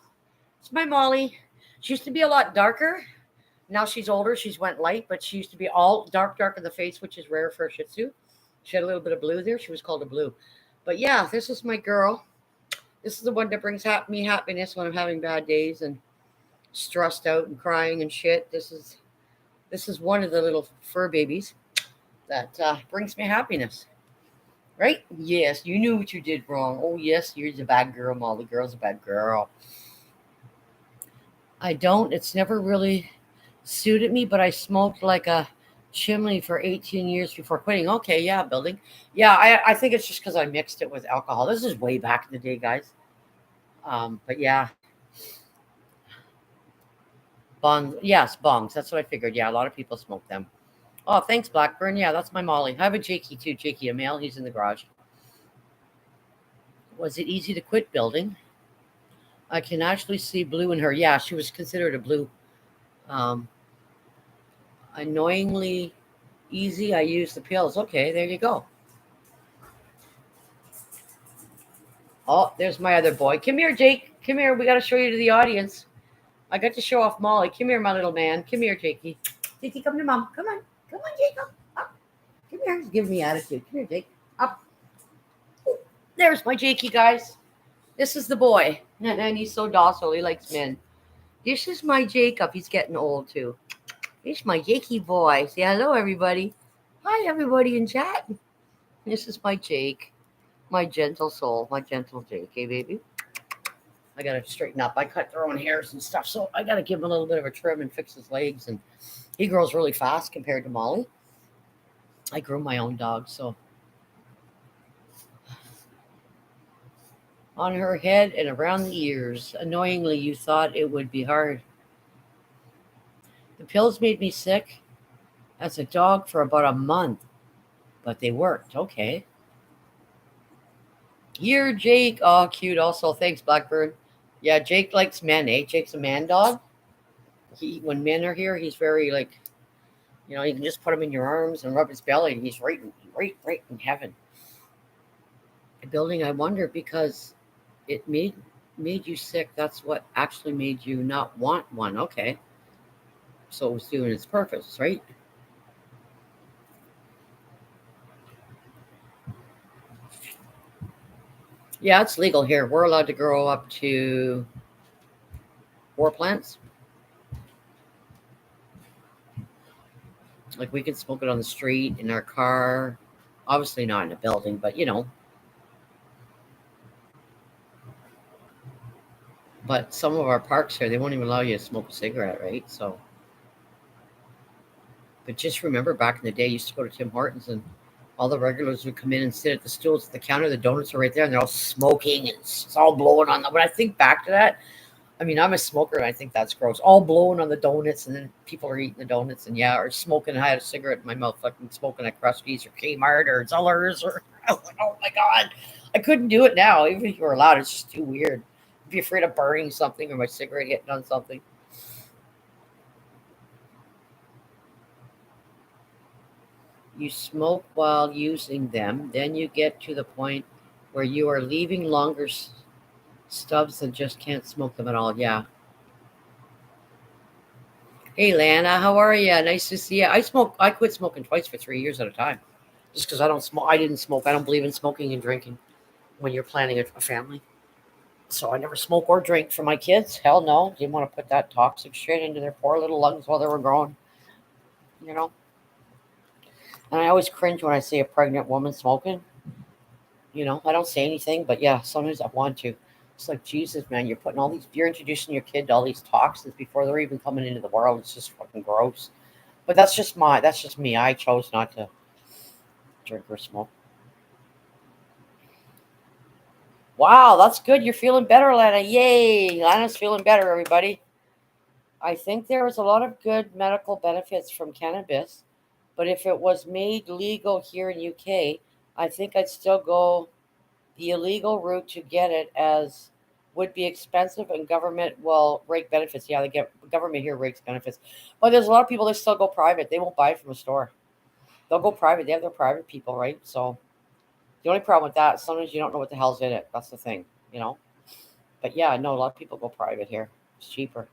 [SPEAKER 1] It's my Molly. She used to be a lot darker. Now she's older. She's went light, but she used to be all dark in the face, which is rare for a Shih Tzu. She had a little bit of blue there. She was called a blue. But yeah, this is my girl. This is the one that brings me happiness when I'm having bad days and stressed out and crying and shit. This is one of the little fur babies that brings me happiness. Right? Yes, you knew what you did wrong. Oh, yes, you're a bad girl, Molly. Girl's a bad girl. I don't. It's never really suited me, but I smoked like a chimney for 18 years before quitting. Okay, yeah, building. Yeah, I think it's just because I mixed it with alcohol. This is way back in the day, guys. But yeah, bongs. Yes, bongs. That's what I figured. Yeah, a lot of people smoke them. Oh, thanks, Blackburn. Yeah, that's my Molly. I have a Jakey too. Jakey, a male. He's in the garage. Was it easy to quit building? I can actually see blue in her. Yeah, she was considered a blue. Um, Annoyingly easy. I use the pills. Okay, there you go. Oh, there's my other boy. Come here, Jake. Come here. We got to show you to the audience. I got to show off Molly. Come here, my little man. Come here, Jakey. Jakey, come to mom. Come on. Come on, Jacob. Up. Come here. He's giving me attitude. Come here, Jake. Up. There's my Jakey, guys. This is the boy. And he's so docile. He likes men. This is my Jacob. He's getting old, too. This is my Jakey boy. Say hello, everybody. Hi, everybody in chat. This is my Jake. My gentle soul. My gentle Jake. Hey, baby. I gotta straighten up. I cut their own hairs and stuff, so I gotta give him a little bit of a trim and fix his legs. And he grows really fast compared to Molly. I grew my own dog, so on her head and around the ears. Annoyingly, you thought it would be hard. The pills made me sick as a dog for about a month, but they worked. Okay. Here, Jake. Oh, cute. Also, thanks, Blackbird. Yeah, Jake likes men. Eh? Jake's a man dog. When men are here, he's very like, you can just put him in your arms and rub his belly, and he's right in heaven. A building. I wonder because it made you sick. That's what actually made you not want one. Okay, so it was doing its purpose, right? Yeah, it's legal here. We're allowed to grow up to 4 plants. Like we can smoke it on the street in our car. Obviously not in a building, but But some of our parks here, they won't even allow you to smoke a cigarette, right? So, but just remember back in the day, you used to go to Tim Hortons and all the regulars would come in and sit at the stools at the counter. The donuts are right there and they're all smoking and it's all blowing on them. When I think back to that, I mean, I'm a smoker and I think that's gross. All blowing on the donuts and then people are eating the donuts and yeah, or smoking. I had a cigarette in my mouth, fucking smoking at Krusty's or Kmart or Zellers or oh my God. I couldn't do it now. Even if you were allowed, it's just too weird. I'd be afraid of burning something or my cigarette hitting on something. You smoke while using them, then you get to the point where you are leaving longer stubs and just can't smoke them at all. Yeah. Hey, Lana, how are you? Nice to see you. I quit smoking twice for 3 years at a time, just because I don't smoke. I didn't smoke. I don't believe in smoking and drinking when you're planning a family. So I never smoke or drink for my kids. Hell no. Didn't want to put that toxic shit into their poor little lungs while they were growing. You know. And I always cringe when I see a pregnant woman smoking. I don't say anything, but yeah, sometimes I want to. It's like Jesus, man, you're introducing your kid to all these toxins before they're even coming into the world. It's just fucking gross. But that's just me. I chose not to drink or smoke. Wow, that's good. You're feeling better, Lana. Yay, Lana's feeling better, everybody. I think there is a lot of good medical benefits from cannabis, but if it was made legal here in UK, I think I'd still go the illegal route to get it as would be expensive and government will rake benefits. Yeah, government here rakes benefits. But there's a lot of people that still go private. They won't buy it from a store. They'll go private. They have their private people, right? So the only problem with that is sometimes you don't know what the hell's in it. That's the thing, you know? But yeah, no, a lot of people go private here. It's cheaper.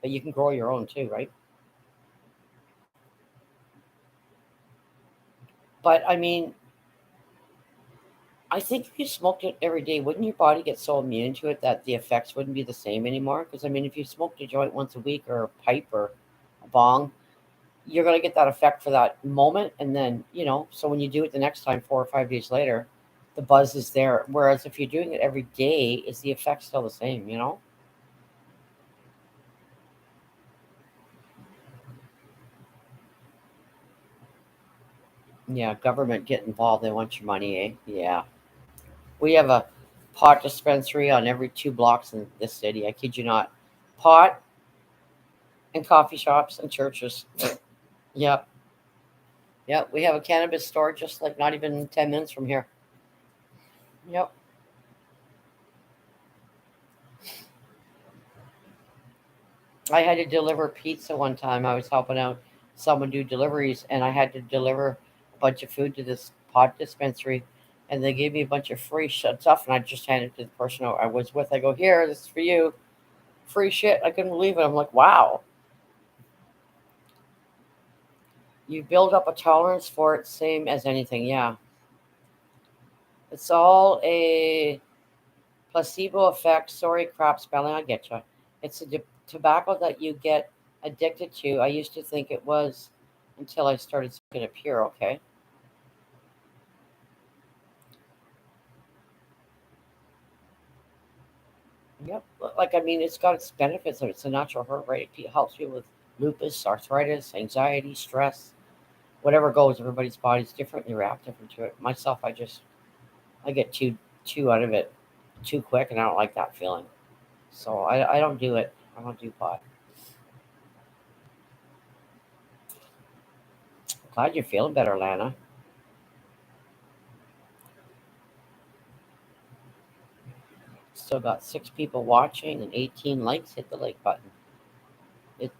[SPEAKER 1] But you can grow your own too, right? But I mean, I think if you smoked it every day, wouldn't your body get so immune to it that the effects wouldn't be the same anymore? Because I mean, if you smoked a joint once a week or a pipe or a bong, you're going to get that effect for that moment. And then, so when you do it the next time, 4 or 5 days later, the buzz is there. Whereas if you're doing it every day, is the effect still the same? Yeah, government get involved. They want your money, eh? Yeah. We have a pot dispensary on every 2 blocks in this city. I kid you not. Pot and coffee shops and churches. Yep. Yep. We have a cannabis store just like not even 10 minutes from here. Yep. I had to deliver pizza one time. I was helping out someone do deliveries, and I had to deliver a bunch of food to this pot dispensary, and they gave me a bunch of free stuff, and I just handed it to the person I was with. I go, "Here, this is for you, free shit." I couldn't believe it. I'm like, "Wow, you build up a tolerance for it, same as anything." Yeah, it's all a placebo effect. Sorry, crap spelling. I get you. It's a tobacco that you get addicted to. I used to think it was until I started smoking it pure. Okay. Yep. Like, I mean, it's got its benefits. It's a natural herb, right? It helps you with lupus, arthritis, anxiety, stress, whatever goes. Everybody's body's different. They react different to it. Myself, I get too out of it too quick, and I don't like that feeling. So I don't do it. I don't do pot. Glad you're feeling better, Lana. Still got 6 people watching and 18 likes. Hit the like button. It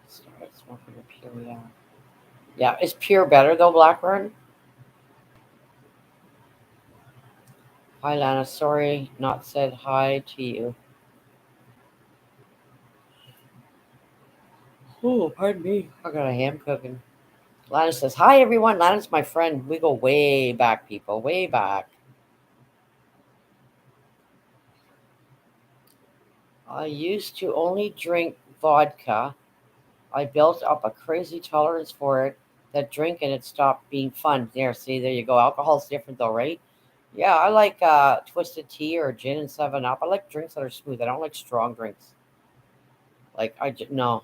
[SPEAKER 1] started smoking a pure. Yeah. Yeah. Is pure better though, Blackburn? Hi, Lana. Sorry, not said hi to you. Oh, pardon me. I got a ham cooking. Lana says, "Hi, everyone. Lana's my friend. We go way back, people. Way back. I used to only drink vodka. I built up a crazy tolerance for it. That drink and it stopped being fun." There, see, there you go. Alcohol's different though, right? Yeah, I like twisted tea or gin and 7 Up. I like drinks that are smooth. I don't like strong drinks. Like no.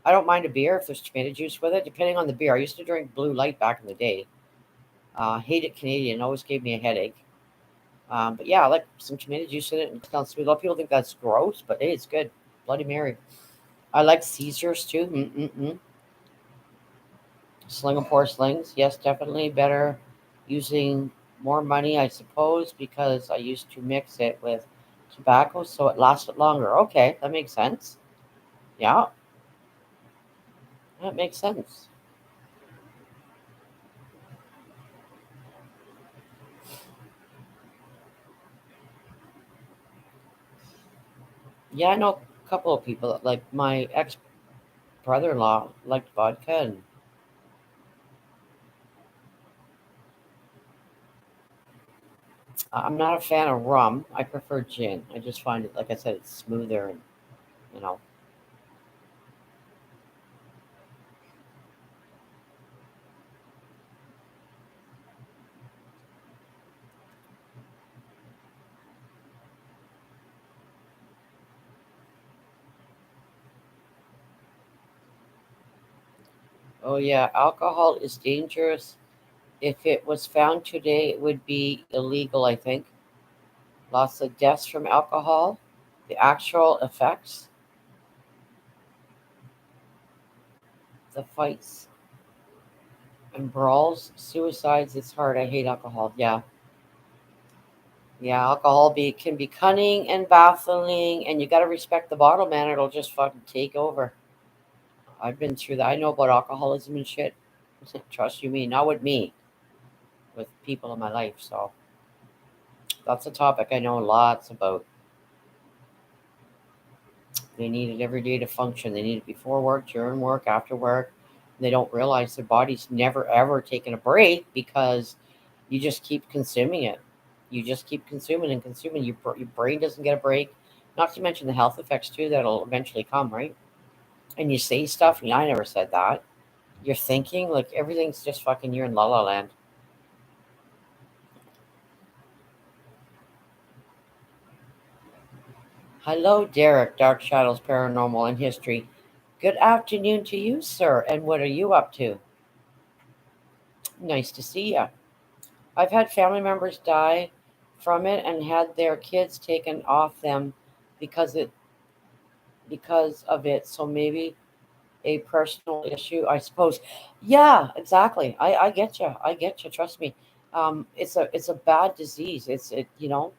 [SPEAKER 1] I don't mind a beer if there's tomato juice with it, depending on the beer. I used to drink Blue Light back in the day. Hated Canadian, always gave me a headache. But yeah, I like some tomato juice in it and it sounds smooth. A lot of people think that's gross, but hey, it's good. Bloody Mary. I like Caesars too. Mm-mm-mm. Singapore slings, yes, definitely better using more money, I suppose, because I used to mix it with tobacco so it lasted longer. Okay, that makes sense. Yeah, that makes sense. Yeah, I know a couple of people that like my ex brother-in-law liked vodka, and I'm not a fan of rum. I prefer gin. I just find it, like I said, it's smoother and you know. Oh yeah, alcohol is dangerous. If it was found today, it would be illegal, I think. Lots of deaths from alcohol. The actual effects, the fights and brawls, suicides. It's hard. I hate alcohol. Yeah, yeah. Alcohol can be cunning and baffling, and you got to respect the bottle, man. It'll just fucking take over. I've been through that. I know about alcoholism and shit. Trust you me, not with me, with people in my life. So that's a topic I know lots about. They need it every day to function. They need it before work, during work, after work. They don't realize their body's never ever taken a break because you just keep consuming it. You just keep consuming and consuming. Your brain doesn't get a break. Not to mention the health effects too that'll eventually come, right? And you say stuff, and I never said that. You're thinking like everything's just fucking. You're in la la land. Hello, Derek. Dark Shadows, Paranormal, and History. Good afternoon to you, sir. And what are you up to? Nice to see you. I've had family members die from it and had their kids taken off them because it because of it. So maybe a personal issue, I suppose. Yeah, exactly. I get you. I get you. Trust me. It's a bad disease. It's it. You know.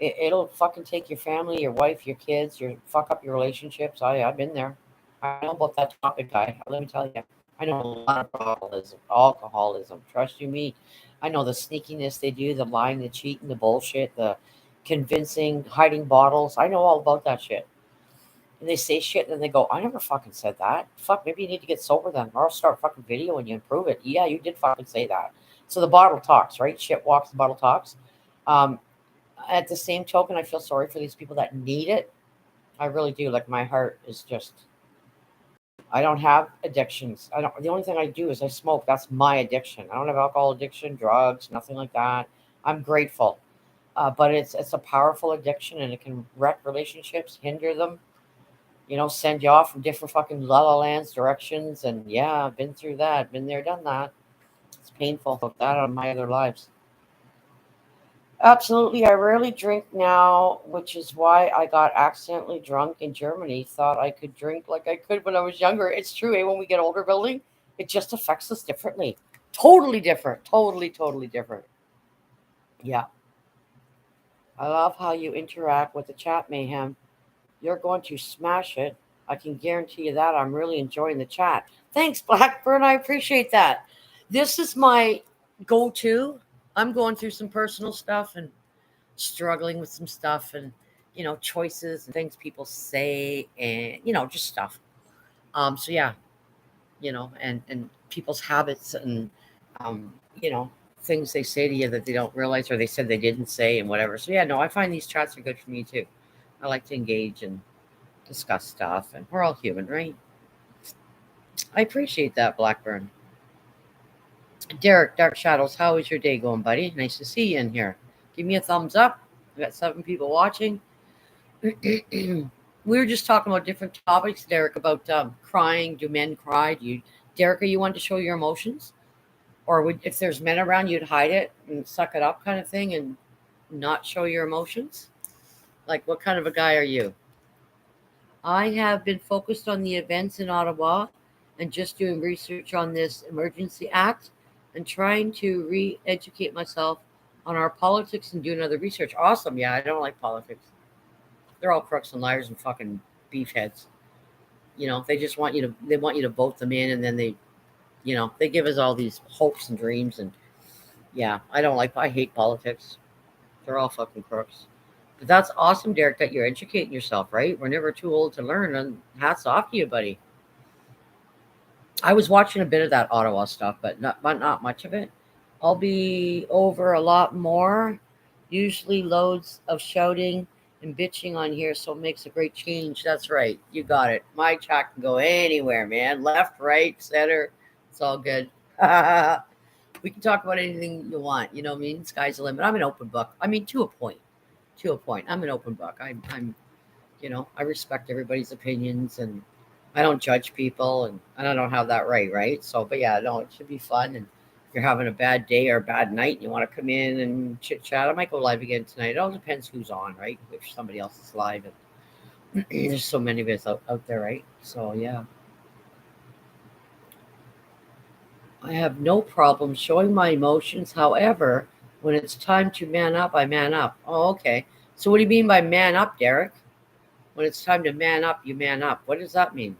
[SPEAKER 1] It'll fucking take your family, your wife, your kids, fuck up your relationships. I've been there. I know about that topic, guy. Let me tell you. I know a lot of alcoholism. Trust you me. I know the sneakiness they do, the lying, the cheating, the bullshit, the convincing, hiding bottles. I know all about that shit. And they say shit and then they go, I never fucking said that. Fuck, maybe you need to get sober then. Or I'll start fucking videoing you and prove it. Yeah, you did fucking say that. So the bottle talks, right? Shit walks, the bottle talks. Um, at the same token, I feel sorry for these people that need it. I really do. Like my heart is just. I don't have addictions. I don't. The only thing I do is I smoke. That's my addiction. I don't have alcohol addiction, drugs, nothing like that. I'm grateful, but it's a powerful addiction, and it can wreck relationships, hinder them. Send you off from different fucking la la lands, directions, and yeah, I've been through that. Been there, done that. It's painful. Put that on my other lives. Absolutely. I rarely drink now, which is why I got accidentally drunk in Germany. Thought I could drink like I could when I was younger. It's true, eh? When we get older, building, it just affects us differently. Totally different. Totally, totally different. Yeah. I love how you interact with the chat, Mayhem. You're going to smash it. I can guarantee you that. I'm really enjoying the chat. Thanks, Blackburn. I appreciate that. This is my go to. I'm going through some personal stuff and struggling with some stuff and choices and things people say and just stuff. So yeah, and people's habits and um you know things they say to you that they don't realize or they said they didn't say and whatever. So yeah, no, I find these chats are good for me too. I like to engage and discuss stuff, and we're all human, right? I appreciate that, Blackburn. Derek, Dark Shadows, how is your day going, buddy? Nice to see you in here. Give me a thumbs up. We got 7 people watching. We were just talking about different topics, Derek, about crying. Do men cry? Derek, are you want to show your emotions? Or if there's men around, you'd hide it and suck it up kind of thing and not show your emotions? Like, what kind of a guy are you? I have been focused on the events in Ottawa and just doing research on this emergency act and trying to re educate myself on our politics and doing other research. Awesome. Yeah, I don't like politics. They're all crooks and liars and fucking beefheads. They just want you to vote them in, and then they give us all these hopes and dreams. And yeah, I hate politics. They're all fucking crooks. But that's awesome, Derek, that you're educating yourself, right? We're never too old to learn, and hats off to you, buddy. I was watching a bit of that Ottawa stuff, but not much of it. I'll be over a lot more. Usually loads of shouting and bitching on here, so it makes a great change. That's right. You got it. My chat can go anywhere, man. Left, right, center. It's all good. We can talk about anything you want. You know what I mean? Sky's the limit. I'm an open book. I mean, to a point. To a point. I'm an open book. I respect everybody's opinions, and I don't judge people, and I don't have that right? So, but yeah, no, it should be fun. And if you're having a bad day or a bad night and you want to come in and chit chat, I might go live again tonight. It all depends who's on, right? If somebody else is live, and there's so many of us out there, right? So, yeah, I have no problem showing my emotions. However, when it's time to man up, I man up. Oh, okay. So, what do you mean by man up, Derek? When it's time to man up, you man up. What does that mean?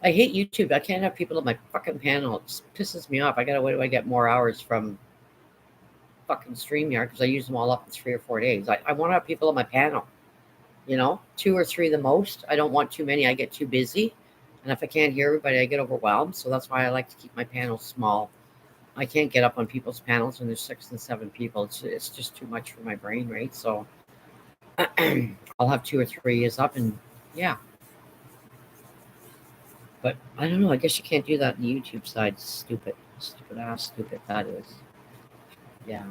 [SPEAKER 1] I hate YouTube. I can't have people on my fucking panel. It just pisses me off. I gotta wait till I get more hours from fucking StreamYard because I use them all up in 3 or 4 days. I want to have people on my panel, 2 or 3 the most. I don't want too many. I get too busy. And if I can't hear everybody, I get overwhelmed. So that's why I like to keep my panels small. I can't get up on people's panels when there's 6 and 7 people. It's just too much for my brain, right? So I'll have 2 or 3 is up, and yeah. But I don't know. I guess you can't do that on the YouTube side. Stupid. Stupid ass stupid that is. Yeah.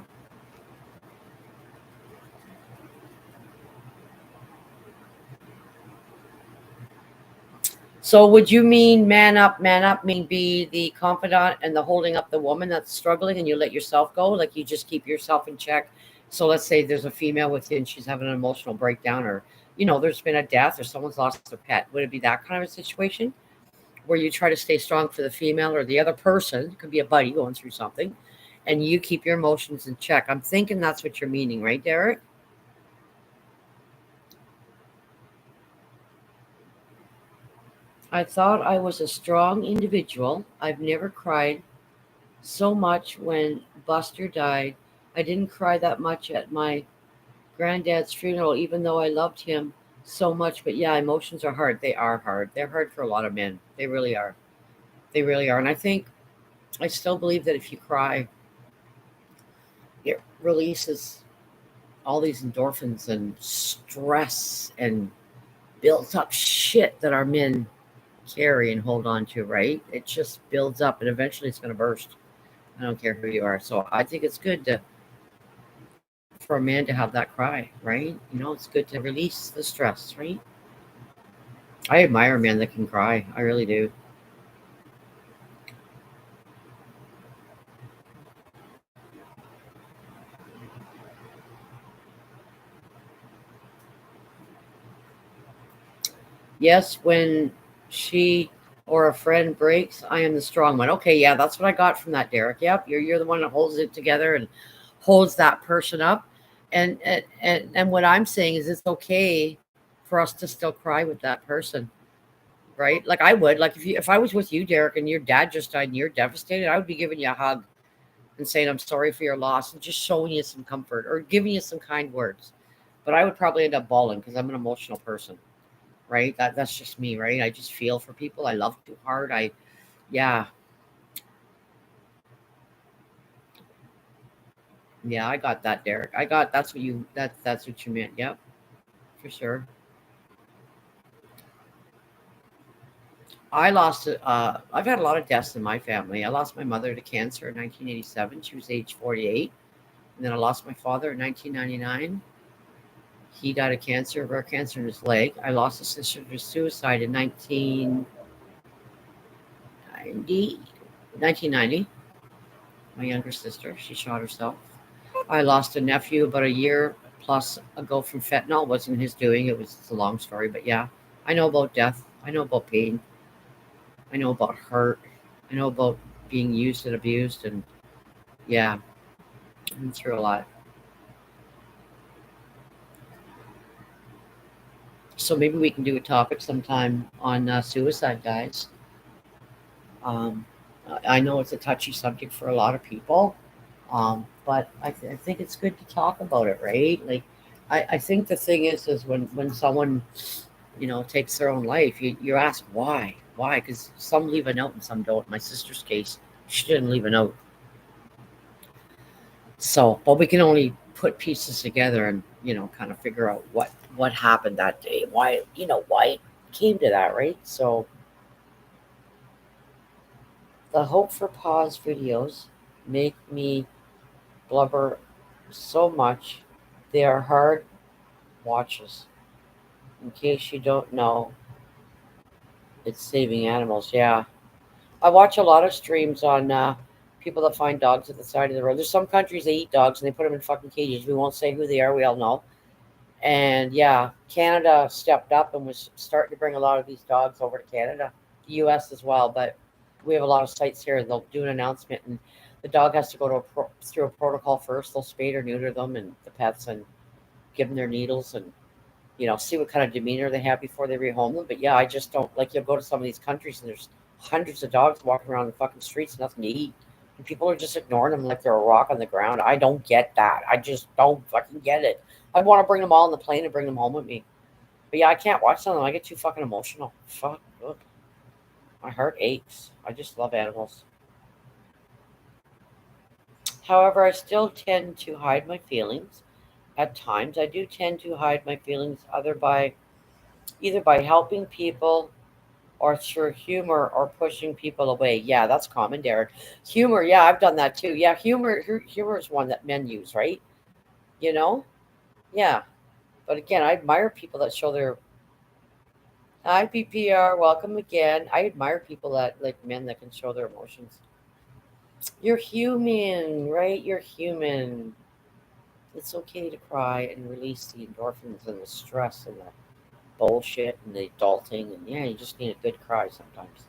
[SPEAKER 1] So would you mean man up mean be the confidant and the holding up the woman that's struggling and you let yourself go? Like you just keep yourself in check So let's say there's a female with you and she's having an emotional breakdown, or there's been a death or someone's lost their pet. Would it be that kind of a situation where you try to stay strong for the female or the other person? It could be a buddy going through something, and you keep your emotions in check. I'm thinking that's what you're meaning, right, Derek? I thought I was a strong individual. I've never cried so much when Buster died. I didn't cry that much at my granddad's funeral, even though I loved him so much. But yeah, emotions are hard. They are hard. They're hard for a lot of men. They really are. They really are. And I still believe that if you cry, it releases all these endorphins and stress and built up shit that our men carry and hold on to, right? It just builds up and eventually it's going to burst. I don't care who you are. So I think it's good for a man to have that cry, right? It's good to release the stress, right? I admire men that can cry. I really do. Yes, when she or a friend breaks, I am the strong one. Okay, yeah, that's what I got from that, Derek. Yep, you're the one that holds it together and holds that person up. And what I'm saying is it's okay for us to still cry with that person, right? Like I would, like if I was with you, Derek, and your dad just died and you're devastated, I would be giving you a hug and saying I'm sorry for your loss and just showing you some comfort or giving you some kind words. But I would probably end up bawling because I'm an emotional person, right? That's just me, right? I just feel for people. I love too hard. Yeah, yeah, I got that, Derek. I got that's what you meant. Yep, for sure. I've had a lot of deaths in my family. I lost my mother to cancer in 1987. She was age 48. And then I lost my father in 1999. He died of cancer, rare cancer in his leg. I lost a sister to suicide in 1990. My younger sister. She shot herself. I lost a nephew about a year plus ago from fentanyl. It wasn't his doing. It's a long story, but yeah, I know about death. I know about pain. I know about hurt. I know about being used and abused, and yeah, I've been through a lot. So maybe we can do a topic sometime on suicide, guys. Um, I know it's a touchy subject for a lot of people, but I think it's good to talk about it, right? Like, I think the thing is when someone takes their own life, you ask why? Because some leave a note and some don't. In my sister's case, she didn't leave a note, so but we can only put pieces together and kind of figure out what happened that day, why it came to that, right? So the Hope for Pause videos make me blubber so much. They are hard watches. In case you don't know, it's saving animals. Yeah. I watch a lot of streams on people that find dogs at the side of the road. There's some countries they eat dogs and they put them in fucking cages. We won't say who they are. We all know. And yeah, Canada stepped up and was starting to bring a lot of these dogs over to Canada, the U.S. as well. But we have a lot of sites here. They'll do an announcement, and the dog has to go to through a protocol first. They'll spay or neuter them and the pets and give them their needles and see what kind of demeanor they have before they rehome them. But yeah, I just don't like. You'll go to some of these countries and there's hundreds of dogs walking around the fucking streets, nothing to eat, and people are just ignoring them like they're a rock on the ground. I don't get that. I just don't fucking get it. I want to bring them all on the plane and bring them home with me. But yeah, I can't watch them. I get too fucking emotional. Fuck. Ugh. My heart aches. I just love animals. However, I still tend to hide my feelings. At times, I do tend to hide my feelings either by helping people or through humor or pushing people away. Yeah, that's common, Derek. Humor, yeah, I've done that too. Yeah, humor is one that men use, right? You know? Yeah. But again, I admire people that show their hi PPR, welcome again. I admire people that like men that can show their emotions. You're human, right? You're human. It's okay to cry and release the endorphins and the stress and the bullshit and the adulting. And yeah, you just need a good cry sometimes.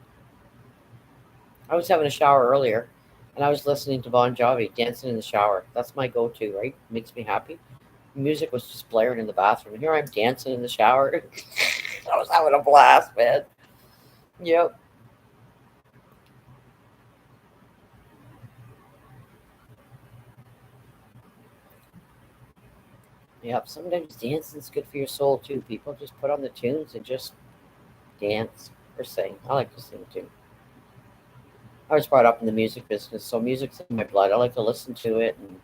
[SPEAKER 1] I was having a shower earlier and I was listening to Bon Jovi, dancing in the shower. That's my go to, right? Makes me happy. Music was just blaring in the bathroom. And here I'm dancing in the shower. I was having a blast, man. Yep. Yep. Sometimes dancing's good for your soul too. People just put on the tunes and just dance or sing. I like to sing too. I was brought up in the music business, so music's in my blood. I like to listen to it. And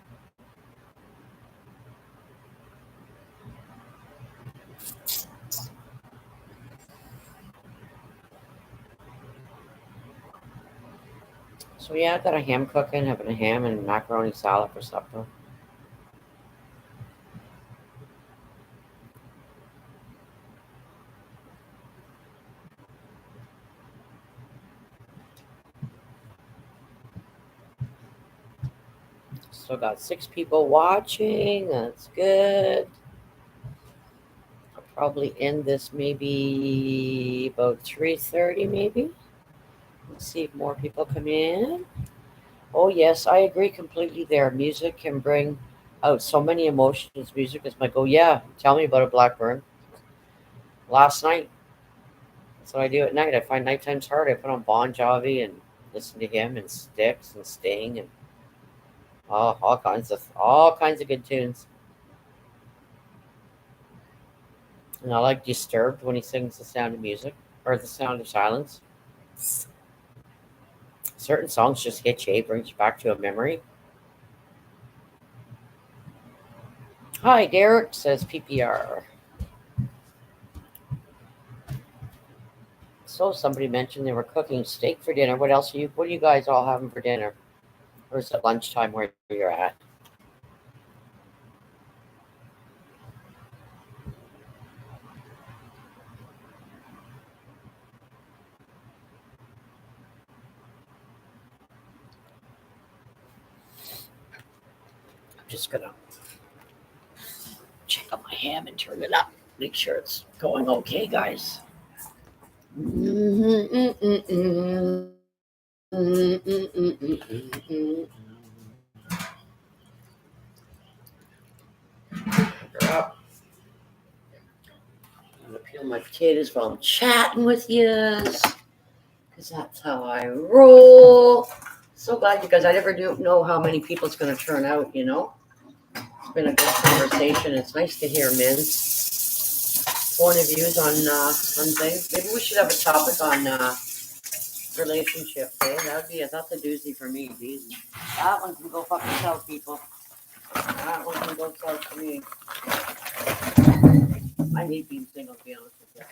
[SPEAKER 1] so yeah, I got a ham cooking, having a ham and macaroni salad for supper. Still got 6 people watching. That's good. I'll probably end this maybe about 3:30, maybe. Let's see if more people come in. Oh yes, I agree completely. There, music can bring out so many emotions. Music is my go. Yeah, tell me about it, Blackburn. Last night, that's what I do at night. I find nighttime's hard. I put on Bon Jovi and listen to him and Styx and Sting and all kinds of good tunes. And I like Disturbed when he sings The Sound of Music or The Sound of Silence. Certain songs just hit you, brings you back to a memory. Hi, Derek says PPR. So somebody mentioned they were cooking steak for dinner. What else are you? What are you guys all having for dinner? Or is it lunchtime where you're at? I'm just gonna check on my ham and turn it up. Make sure it's going okay, guys. Up. I'm gonna peel my potatoes while I'm chatting with you, because that's how I roll. So glad you guys. I never do know how many people it's gonna turn out. It's been a good conversation. It's nice to hear men's point of views on things. Maybe we should have a topic on relationships. Eh? That's a doozy for me. Geez. That one can go fuck itself, people. That one can go south for me. I hate being single, to be honest with you.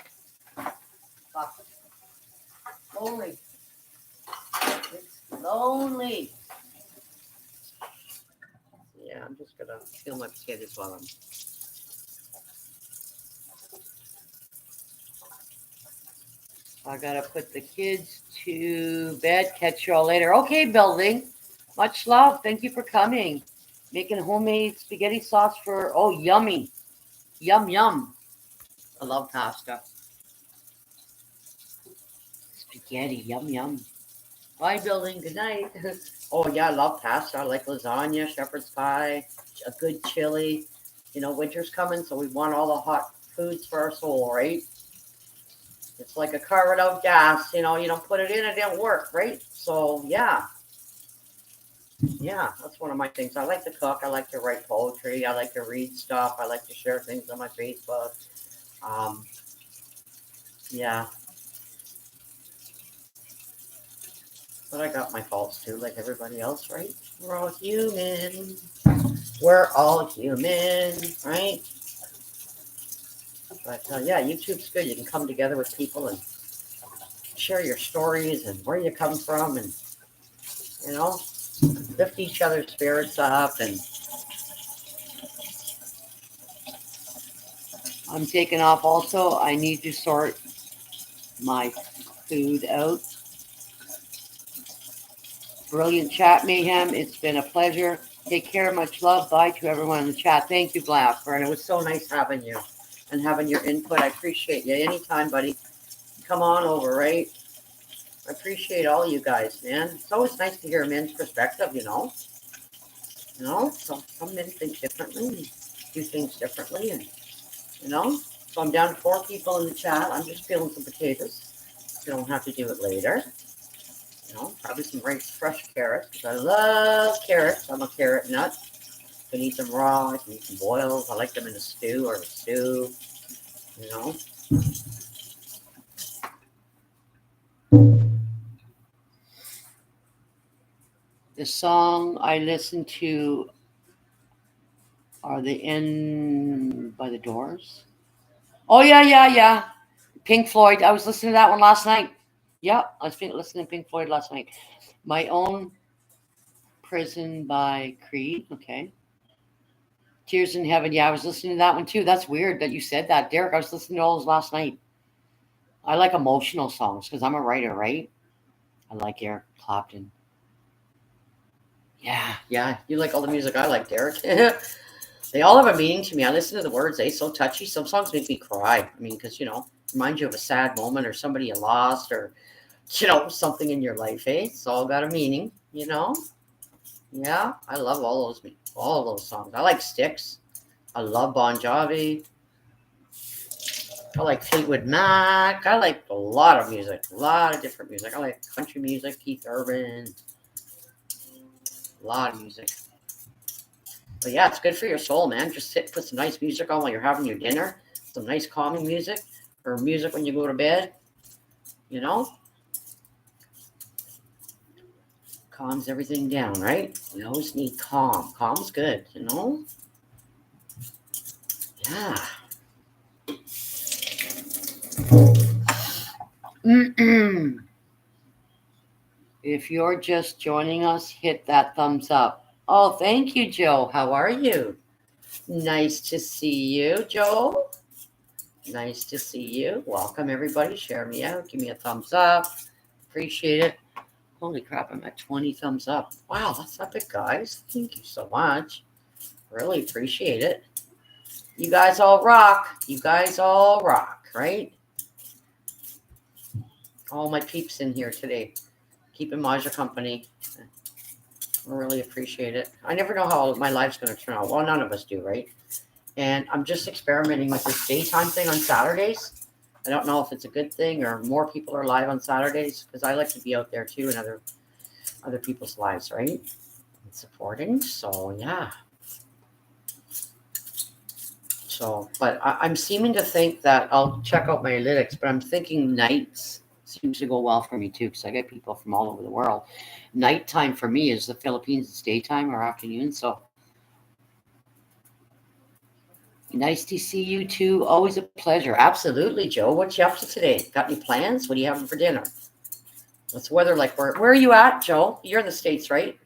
[SPEAKER 1] Fuck. Lonely. It's lonely. Yeah, I'm just gonna peel my potatoes while I gotta put the kids to bed. Catch you all later. Okay, building. Much love. Thank you for coming. Making homemade spaghetti sauce for yummy. Yum yum. I love pasta. Spaghetti, yum yum. Bye building. Good night. Oh yeah, I love pasta. I like lasagna, shepherd's pie, a good chili. Winter's coming, so we want all the hot foods for our soul, right? It's like a car without gas. You don't put it in, it don't work, right? So yeah, that's one of my things. I like to cook. I like to write poetry. I like to read stuff. I like to share things on my Facebook. Um, yeah, but I got my faults too, like everybody else, right? We're all human. We're all human, right? But yeah, YouTube's good. You can come together with people and share your stories and where you come from, and you know, lift each other's spirits up. And I'm taking off. Also, I need to sort my food out. Brilliant chat, Mayhem. It's been a pleasure. Take care. Much love. Bye to everyone in the chat. Thank you, Blackburn. It was so nice having you and having your input. I appreciate you. Anytime, buddy. Come on over, right? I appreciate all you guys, man. It's always nice to hear a men's perspective, you know? You know, some men think differently, do things differently, and, you know? So I'm down to 4 people in the chat. I'm just peeling some potatoes. You don't have to do it later. You know, probably some fresh carrots, because I love carrots. I'm a carrot nut. You can eat them raw, you can eat them boiled. I like them in a stew or a stew, you know? The song I listen to are the End by the Doors. Oh, yeah. Pink Floyd. I was listening to that one last night. Yeah, I was listening to Pink Floyd last night. My Own Prison by Creed. Okay. Tears in Heaven. Yeah, I was listening to that one too. That's weird that you said that, Derek. I was listening to all those last night. I like emotional songs because I'm a writer, right? I like Eric Clapton. Yeah. You like all the music I like, Derek. They all have a meaning to me. I listen to the words. They're so touchy. Some songs make me cry. I mean, because, you know, remind you of a sad moment or somebody you lost or, you know, something in your life, eh? It's all got a meaning, you know? Yeah, I love all those songs. I like Styx. I love Bon Jovi. I like Fleetwood Mac. I like a lot of music, a lot of different music. I like country music, Keith Urban, a lot of music. But yeah, it's good for your soul, man. Just sit, put some nice music on while you're having your dinner, some nice calming music, or music when you go to bed. You know, calms everything down, right? We always need calm. Calm's good, you know. Yeah. If you're just joining us, hit that thumbs up. Oh, thank you, Joe. How are you? Nice to see you, Joe. Nice to see you. Welcome, everybody. Share me out. Give me a thumbs up. Appreciate it. Holy crap, I'm at 20 thumbs up. Wow, that's epic, guys. Thank you so much. Really appreciate it. You guys all rock. You guys all rock, right? All my peeps in here today. Keeping Maja company. I really appreciate it. I never know how my life's going to turn out. Well, none of us do, right? And I'm just experimenting with this daytime thing on Saturdays. I don't know if it's a good thing or more people are live on Saturdays because I like to be out there too in other people's lives, right? And supporting. So yeah. So, but I'm seeming to think that I'll check out my analytics, but I'm thinking nights seems to go well for me too because I get people from all over the world. Nighttime for me is the Philippines. It's daytime or afternoon. So nice to see you too. Always a pleasure. Absolutely, Joe. What you up to today? Got any plans? What are you having for dinner? What's the weather like? Where are you at, Joe? You're in the States, right?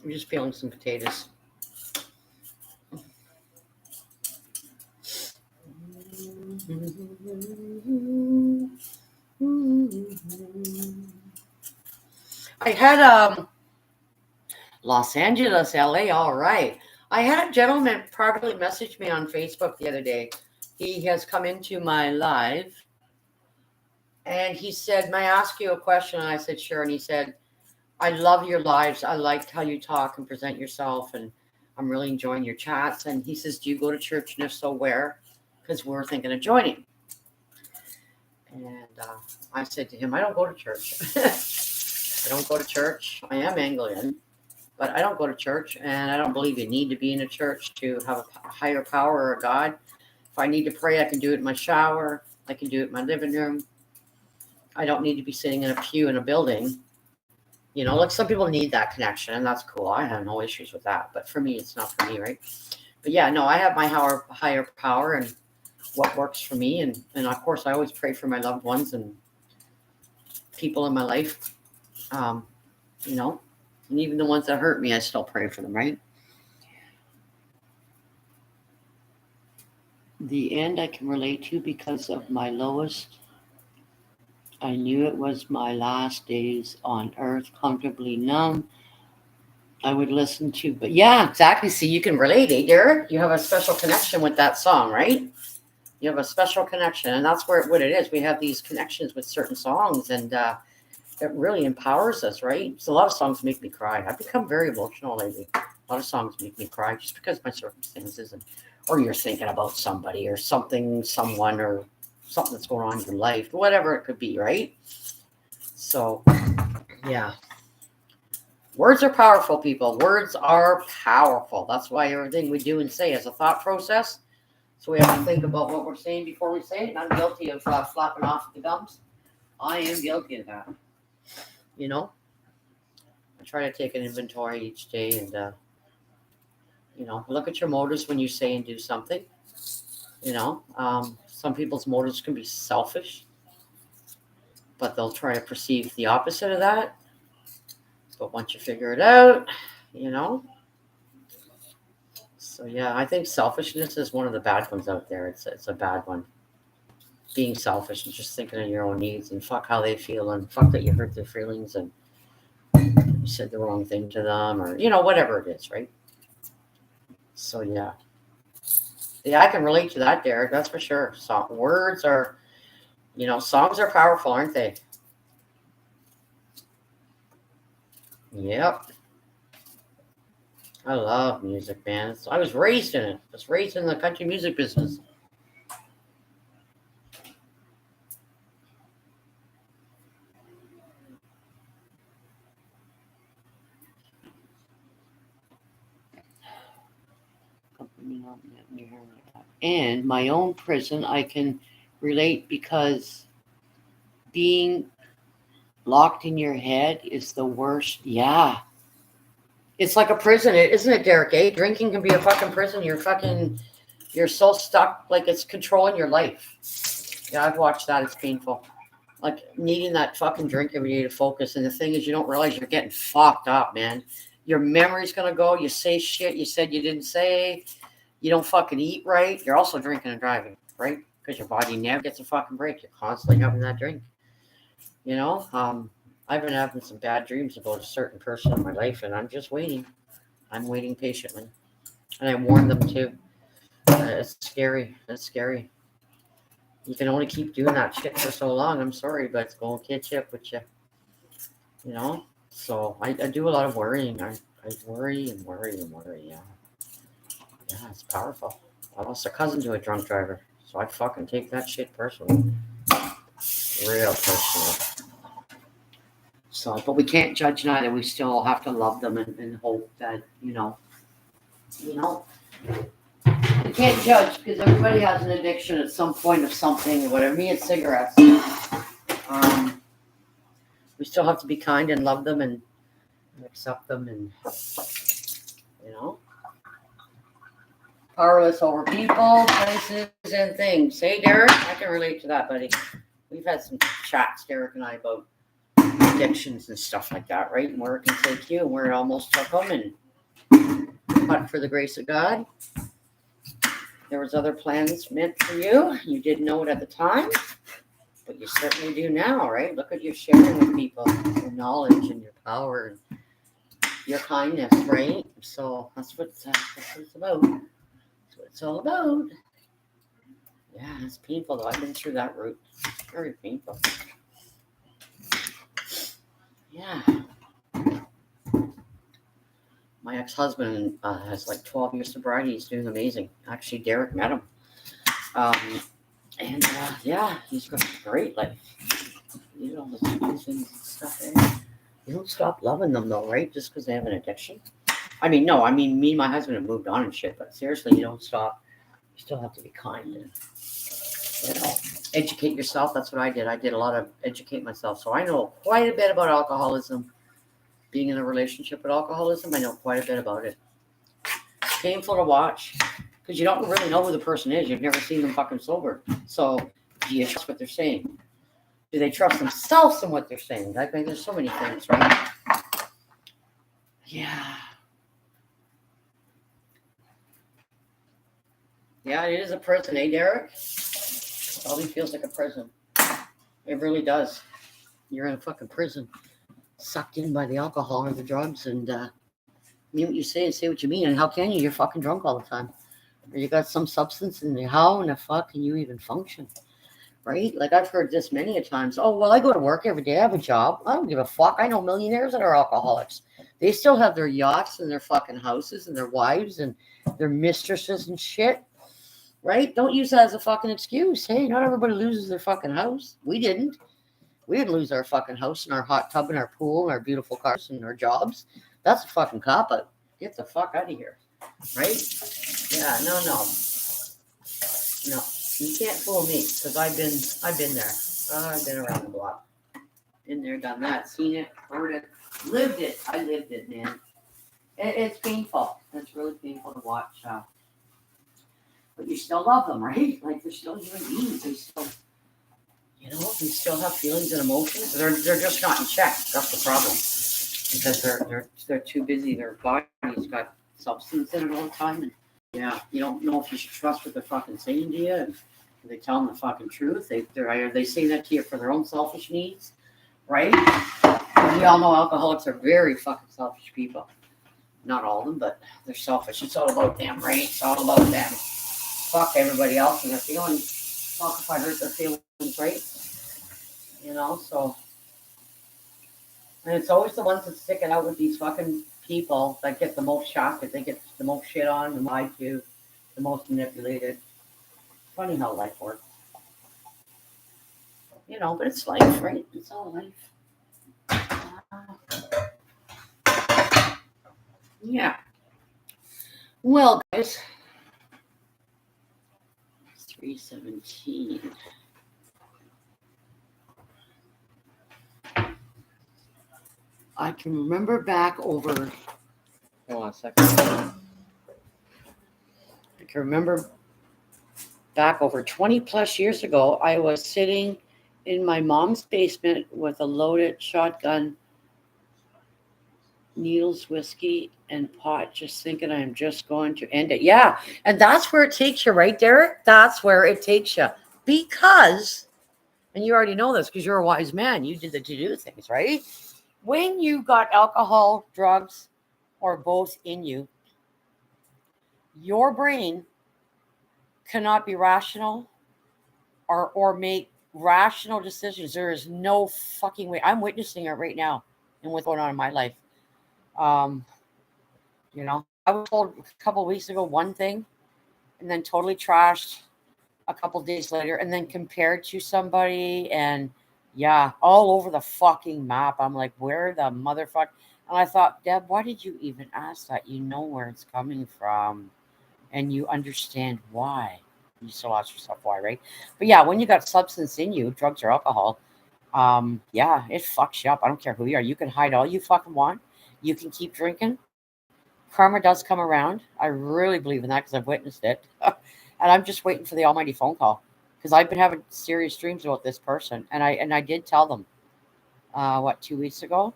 [SPEAKER 1] I'm just peeling some potatoes. I had Los Angeles, LA, all right. I had a gentleman privately message me on Facebook the other day. He has come into my live and he said, "May I ask you a question?" And I said, "Sure." And he said, "I love your lives. I liked how you talk and present yourself, and I'm really enjoying your chats." And he says, "Do you go to church? And if so, where? Because we're thinking of joining." And I said to him, "I don't go to church. I don't go to church. I am Anglican, but I don't go to church, and I don't believe you need to be in a church to have a higher power or a God. If I need to pray, I can do it in my shower. I can do it in my living room. I don't need to be sitting in a pew in a building." You know, like some people need that connection, and that's cool. I have no issues with that. But for me, it's not for me, right? But yeah, no, I have my higher power and what works for me. And of course, I always pray for my loved ones and people in my life. You know, and even the ones that hurt me, I still pray for them, right?
[SPEAKER 2] The end I can relate to because of my lowest. I knew it was my last days on earth, comfortably numb. I would listen to, but
[SPEAKER 1] Yeah, exactly. See, you can relate, eh, Derek? You have a special connection with that song, right? You have a special connection, and that's what it is. We have these connections with certain songs, and it really empowers us, right? So a lot of songs make me cry. I've become very emotional lately. A lot of songs make me cry just because of my circumstances, and or you're thinking about somebody or something, someone, or something that's going on in your life, whatever it could be, right? So yeah, words are powerful, people. Words are powerful. That's why everything we do and say is a thought process. So we have to think about what we're saying before we say it. And I'm guilty of flapping off the gums. I am guilty of that. You know, I try to take an inventory each day and, look at your motives when you say and do something. Some people's motives can be selfish, but they'll try to perceive the opposite of that. But once you figure it out, you know. So yeah, I think selfishness is one of the bad ones out there. It's a bad one. Being selfish and just thinking of your own needs and fuck how they feel and fuck that you hurt their feelings and you said the wrong thing to them or whatever it is, right? So yeah, yeah, I can relate to that, Derek. That's for sure. Words are, songs are powerful, aren't they? Yep. I love music, man. I was raised in it. I was raised in the country music business.
[SPEAKER 2] and my own prison, I can relate because being locked in your head is the worst. Yeah.
[SPEAKER 1] It's like a prison, isn't it, Derek? Eh? Drinking can be a fucking prison. You're so stuck, like it's controlling your life. Yeah, I've watched that. It's painful. Like needing that fucking drink every day to focus. And the thing is, you don't realize you're getting fucked up, man. Your memory's gonna go. You say shit you said you didn't say. You don't fucking eat right. You're also drinking and driving, right? Because your body never gets a fucking break. You're constantly having that drink. You know, I've been having some bad dreams about a certain person in my life, and I'm just waiting. I'm waiting patiently, and I warned them too. It's scary. It's scary. You can only keep doing that shit for so long. I'm sorry, but it's going to catch up with you. You know. So I do a lot of worrying. I worry and worry and worry. Yeah, yeah, it's powerful. I lost a cousin to a drunk driver, so I fucking take that shit personally, real personal. So, but we can't judge neither. We still have to love them and hope that you know, we can't judge because everybody has an addiction at some point of something. Whatever. Me, it's cigarettes. We still have to be kind and love them and accept them and you know powerless over people, places, and things. Hey, Derek, I can relate to that, buddy. We've had some chats, Derek and I, about addictions and stuff like that, right? And where it can take you, and where it almost took them, but for the grace of God, there was other plans meant for you. You didn't know it at the time, but you certainly do now, right? Look at your sharing with people, your knowledge and your power and your kindness, right? So that's what it's about. That's what it's all about. Yeah, it's painful though. I've been through that route. It's very painful. Yeah. My ex-husband has like 12 years sobriety. He's doing amazing. Actually, Derek met him. Um, and yeah, he's got a great life. You know, the things and stuff. You don't stop loving them though, right? Just because they have an addiction. I mean, no, I mean, me and my husband have moved on and shit, but seriously, you don't stop. You still have to be kind and, educate yourself. That's what I did. I did a lot of educate myself. So I know quite a bit about alcoholism. Being in a relationship with alcoholism, I know quite a bit about it. It's painful to watch because you don't really know who the person is. You've never seen them fucking sober. So do you trust what they're saying? Do they trust themselves in what they're saying? I mean, there's so many things, right? Yeah.
[SPEAKER 2] Yeah, it is a prison, eh, Derek? It probably feels like a prison. It really does. You're in a fucking prison, sucked in by the alcohol or the drugs, and mean what you say and say what you mean. And how can you? You're fucking drunk all the time. Or you got some substance in you. How in the fuck can you even function? Right? Like I've heard this many a times. Oh, well, I go to work every day. I have a job. I don't give a fuck. I know millionaires that are alcoholics. They still have their yachts and their fucking houses and their wives and their mistresses and shit. Right? Don't use that as a fucking excuse. Hey, not everybody loses their fucking house. We didn't. We didn't lose our fucking house and our hot tub and our pool and our beautiful cars and our jobs. That's a fucking cop out. Get the fuck out of here. Right? Yeah, no. No. You can't fool me because I've been there. I've been around the block. Been there, done that, seen it, heard it, lived it. I lived it, man. It's painful. It's really painful to watch. But you still love them, right? Like they're still human beings. They still, they still have feelings and emotions. They're just not in check. That's the problem because they're too busy. Their body's got substance in it all the time, and yeah, you don't know if you should trust what they're fucking saying to you. And they tell them the fucking truth. They say that to you for their own selfish needs, right? And we all know alcoholics are very fucking selfish people. Not all of them, but they're selfish. It's all about them, right? It's all about them. Fuck everybody else and their feelings. Fuck if I hurt their feelings, right? So. And it's always the ones that stick it out with these fucking people that get the most shock, that they get the most shit on, the lied to, the most manipulated. Funny how life works. But it's life, right? It's all life. Yeah. Well, guys, 3:17. I can remember back over. Hold on a second. I can remember back over 20 plus years ago, I was sitting in my mom's basement with a loaded shotgun, needles, whiskey, and pot, just thinking I'm just going to end it. Yeah. And that's where it takes you, right, Derek? That's where it takes you. Because, and you already know this because you're a wise man, you did the to do things, right? When you got alcohol, drugs, or both in you, your brain cannot be rational or make rational decisions. There is no fucking way. I'm witnessing it right now and what's going on in my life. Um, I was told a couple of weeks ago one thing and then totally trashed a couple of days later and then compared to somebody and yeah, all over the fucking map. I'm like, where the motherfucker? And I thought, Deb, why did you even ask that? You know where it's coming from and you understand why. You still ask yourself why, right? But yeah, when you got substance in you, drugs or alcohol, yeah, it fucks you up. I don't care who you are. You can hide all you fucking want. You can keep drinking. Karma does come around. I really believe in that because I've witnessed it. And I'm just waiting for the almighty phone call because I've been having serious dreams about this person. And I did tell them, 2 weeks ago?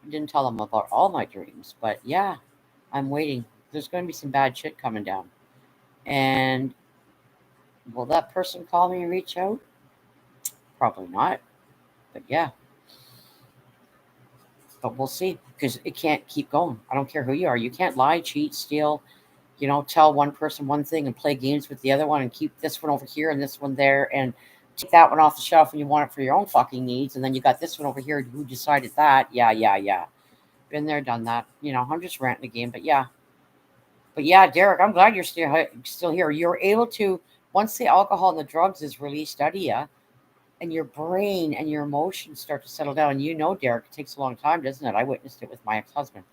[SPEAKER 2] I didn't tell them about all my dreams. But yeah, I'm waiting. There's going to be some bad shit coming down. And will that person call me and reach out? Probably not. But yeah, but we'll see because it can't keep going. I don't care who you are. You can't lie, cheat, steal, tell one person one thing and play games with the other one and keep this one over here and this one there and take that one off the shelf and you want it for your own fucking needs. And then you got this one over here who decided that. Yeah. Been there, done that. I'm just ranting again, but yeah. But yeah, Derek, I'm glad you're still here. You're able to, once the alcohol and the drugs is released out of you, and your brain and your emotions start to settle down. And Derek, it takes a long time, doesn't it? I witnessed it with my ex-husband.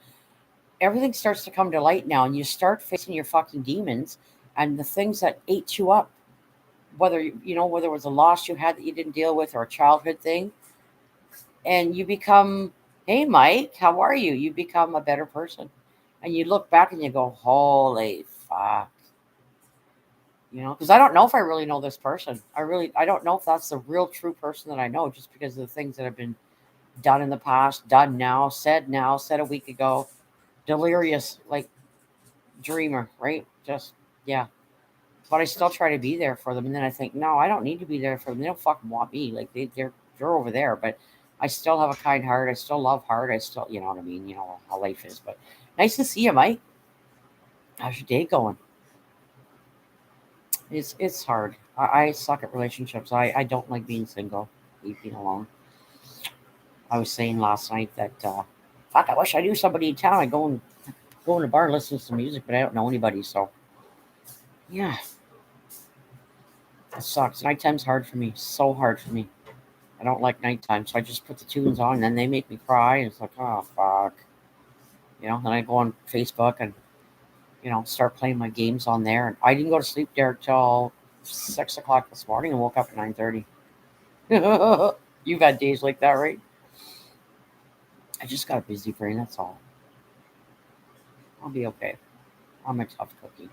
[SPEAKER 2] Everything starts to come to light now, and you start facing your fucking demons and the things that ate you up. Whether it was a loss you had that you didn't deal with or a childhood thing, and you become, hey, Mike, how are you? You become a better person, and you look back and you go, holy fuck. Because I don't know if I really know this person. I don't know if that's the real true person that I know just because of the things that have been done in the past, done now, said a week ago, delirious, like dreamer, right? Just, yeah.
[SPEAKER 1] but I still try to be there for them. And then I think, no, I don't need to be there for them. They don't fucking want me. Like they're over there, but I still have a kind heart. I still love hard. I still, you know what I mean. You know how life is. But nice to see you, Mike. How's your day going? It's hard. I suck at relationships. I don't like being single, being alone. I was saying last night that fuck, I wish I knew somebody in town. I go in a bar and listen to some music, but I don't know anybody. So yeah, it sucks. Nighttime's hard for me. So hard for me. I don't like nighttime, so I just put the tunes on, and then they make me cry. And it's like, oh fuck, you know. Then I go on Facebook and start playing my games on there. And I didn't go to sleep there till 6 o'clock this morning, and woke up at 9:30. You've had days like that, right? I just got a busy brain. That's all. I'll be okay. I'm a tough cookie.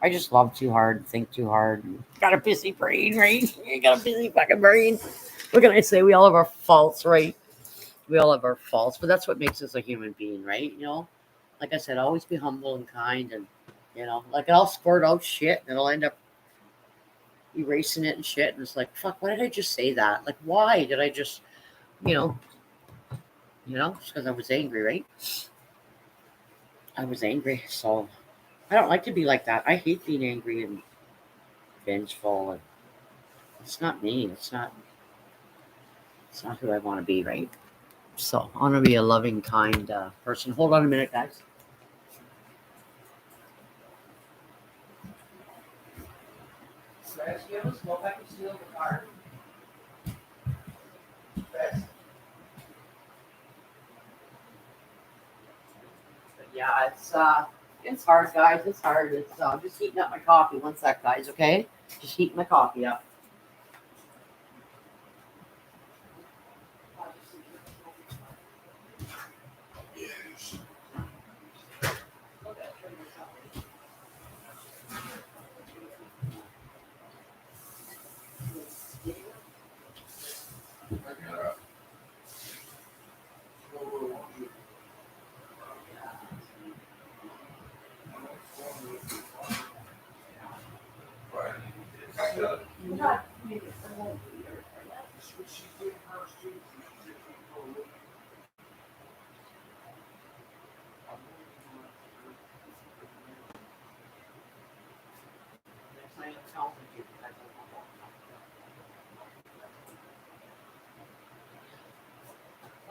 [SPEAKER 1] I just love too hard, think too hard. And got a busy brain, right? You got a busy fucking brain. What can I say? We all have our faults, right? We all have our faults, but that's what makes us a human being, right? Like I said, always be humble and kind, and like I'll squirt out shit, and it'll end up erasing it and shit, and it's like, fuck, why did I just say that? Like, why did I just, you know, just because I was angry, right? I was angry, so I don't like to be like that. I hate being angry and vengeful, and it's not me. It's not who I want to be, right? So I want to be a loving, kind person. Hold on a minute, guys. Chris, you have a smoke? I can steal the car. Chris. But yeah, it's hard, guys. It's hard. It's just heating up my coffee. One sec, guys. Okay, just heating my coffee up.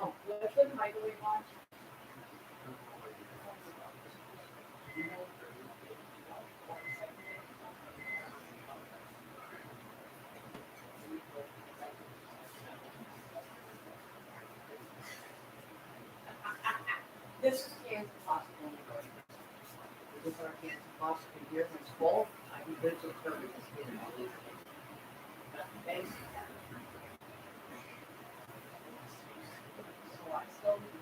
[SPEAKER 1] Oh, let's put the microwave on. This is Kansas possible. This is our Kansas possible here when it's full. I can go to the curb with this kid. Okay. So I still need to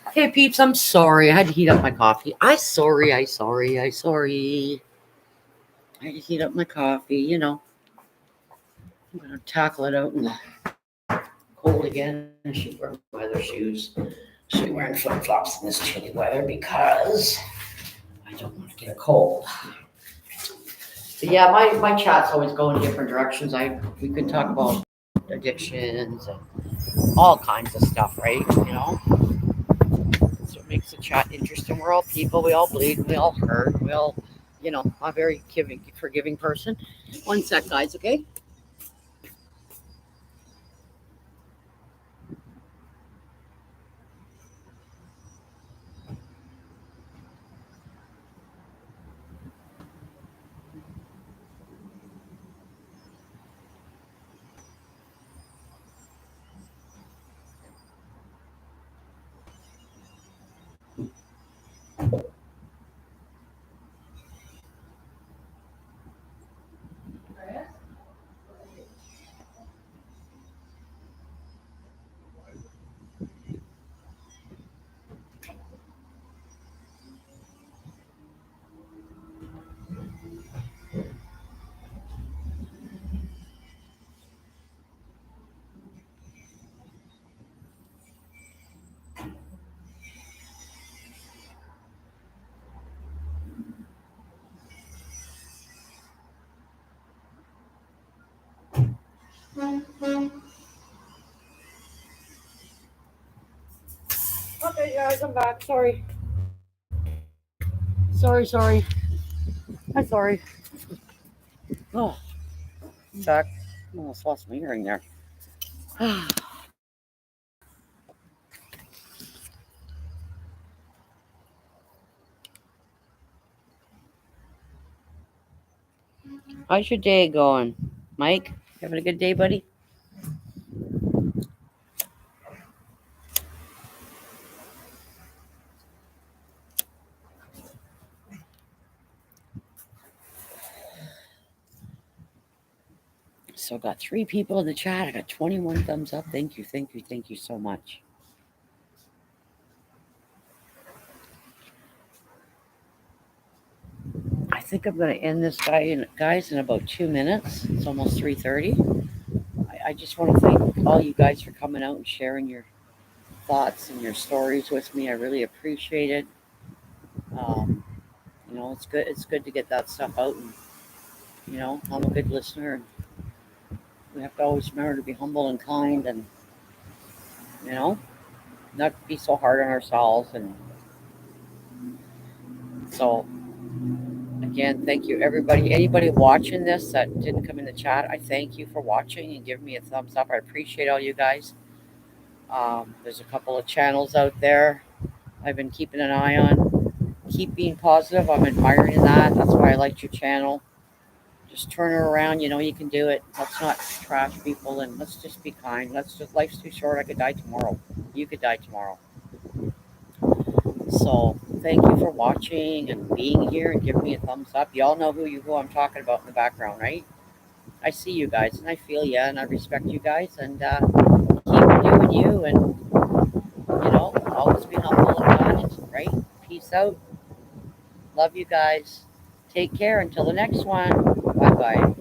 [SPEAKER 1] Okay, peeps, I'm sorry. I had to heat up my coffee. I sorry. I had to heat up my coffee, I'm gonna tackle it out in the cold again. She's wearing weather shoes. She's wearing flip flops in this chilly weather because I don't want to get a cold. But yeah, my chats always go in different directions. We could talk about addictions and all kinds of stuff, right? That's what makes the chat interesting. We're all people. We all bleed. We all hurt. We all, I'm a very forgiving person. One sec, guys. Okay. Okay, guys, I'm back. Sorry. Sorry. I'm sorry. Oh, I'm back. I almost lost my hearing there. How's your day going? Mike, you having a good day, buddy? So got 3 people in the chat. I got 21 thumbs up. Thank you so much. I think I'm going to end this guys in about 2 minutes. It's almost 3:30. I just want to thank all you guys for coming out and sharing your thoughts and your stories with me. I really appreciate it. It's good. It's good to get that stuff out, and I'm a good listener. And we have to always remember to be humble and kind, and you know, not be so hard on ourselves. And so, again, thank you, everybody. Anybody watching this that didn't come in the chat, I thank you for watching and giving me a thumbs up. I appreciate all you guys. There's a couple of channels out there I've been keeping an eye on. Keep being positive. I'm admiring that. That's why I liked your channel. Just turn her around. You can do it. Let's not trash people, and let's just be kind. Life's too short. I could die tomorrow. You could die tomorrow. So thank you for watching and being here and giving me a thumbs up. Y'all know who I'm talking about in the background, right? I see you guys and I feel you and I respect you guys, and keep doing you, and always be humble and honest, right? Peace out. Love you guys. Take care until the next one. Bye bye.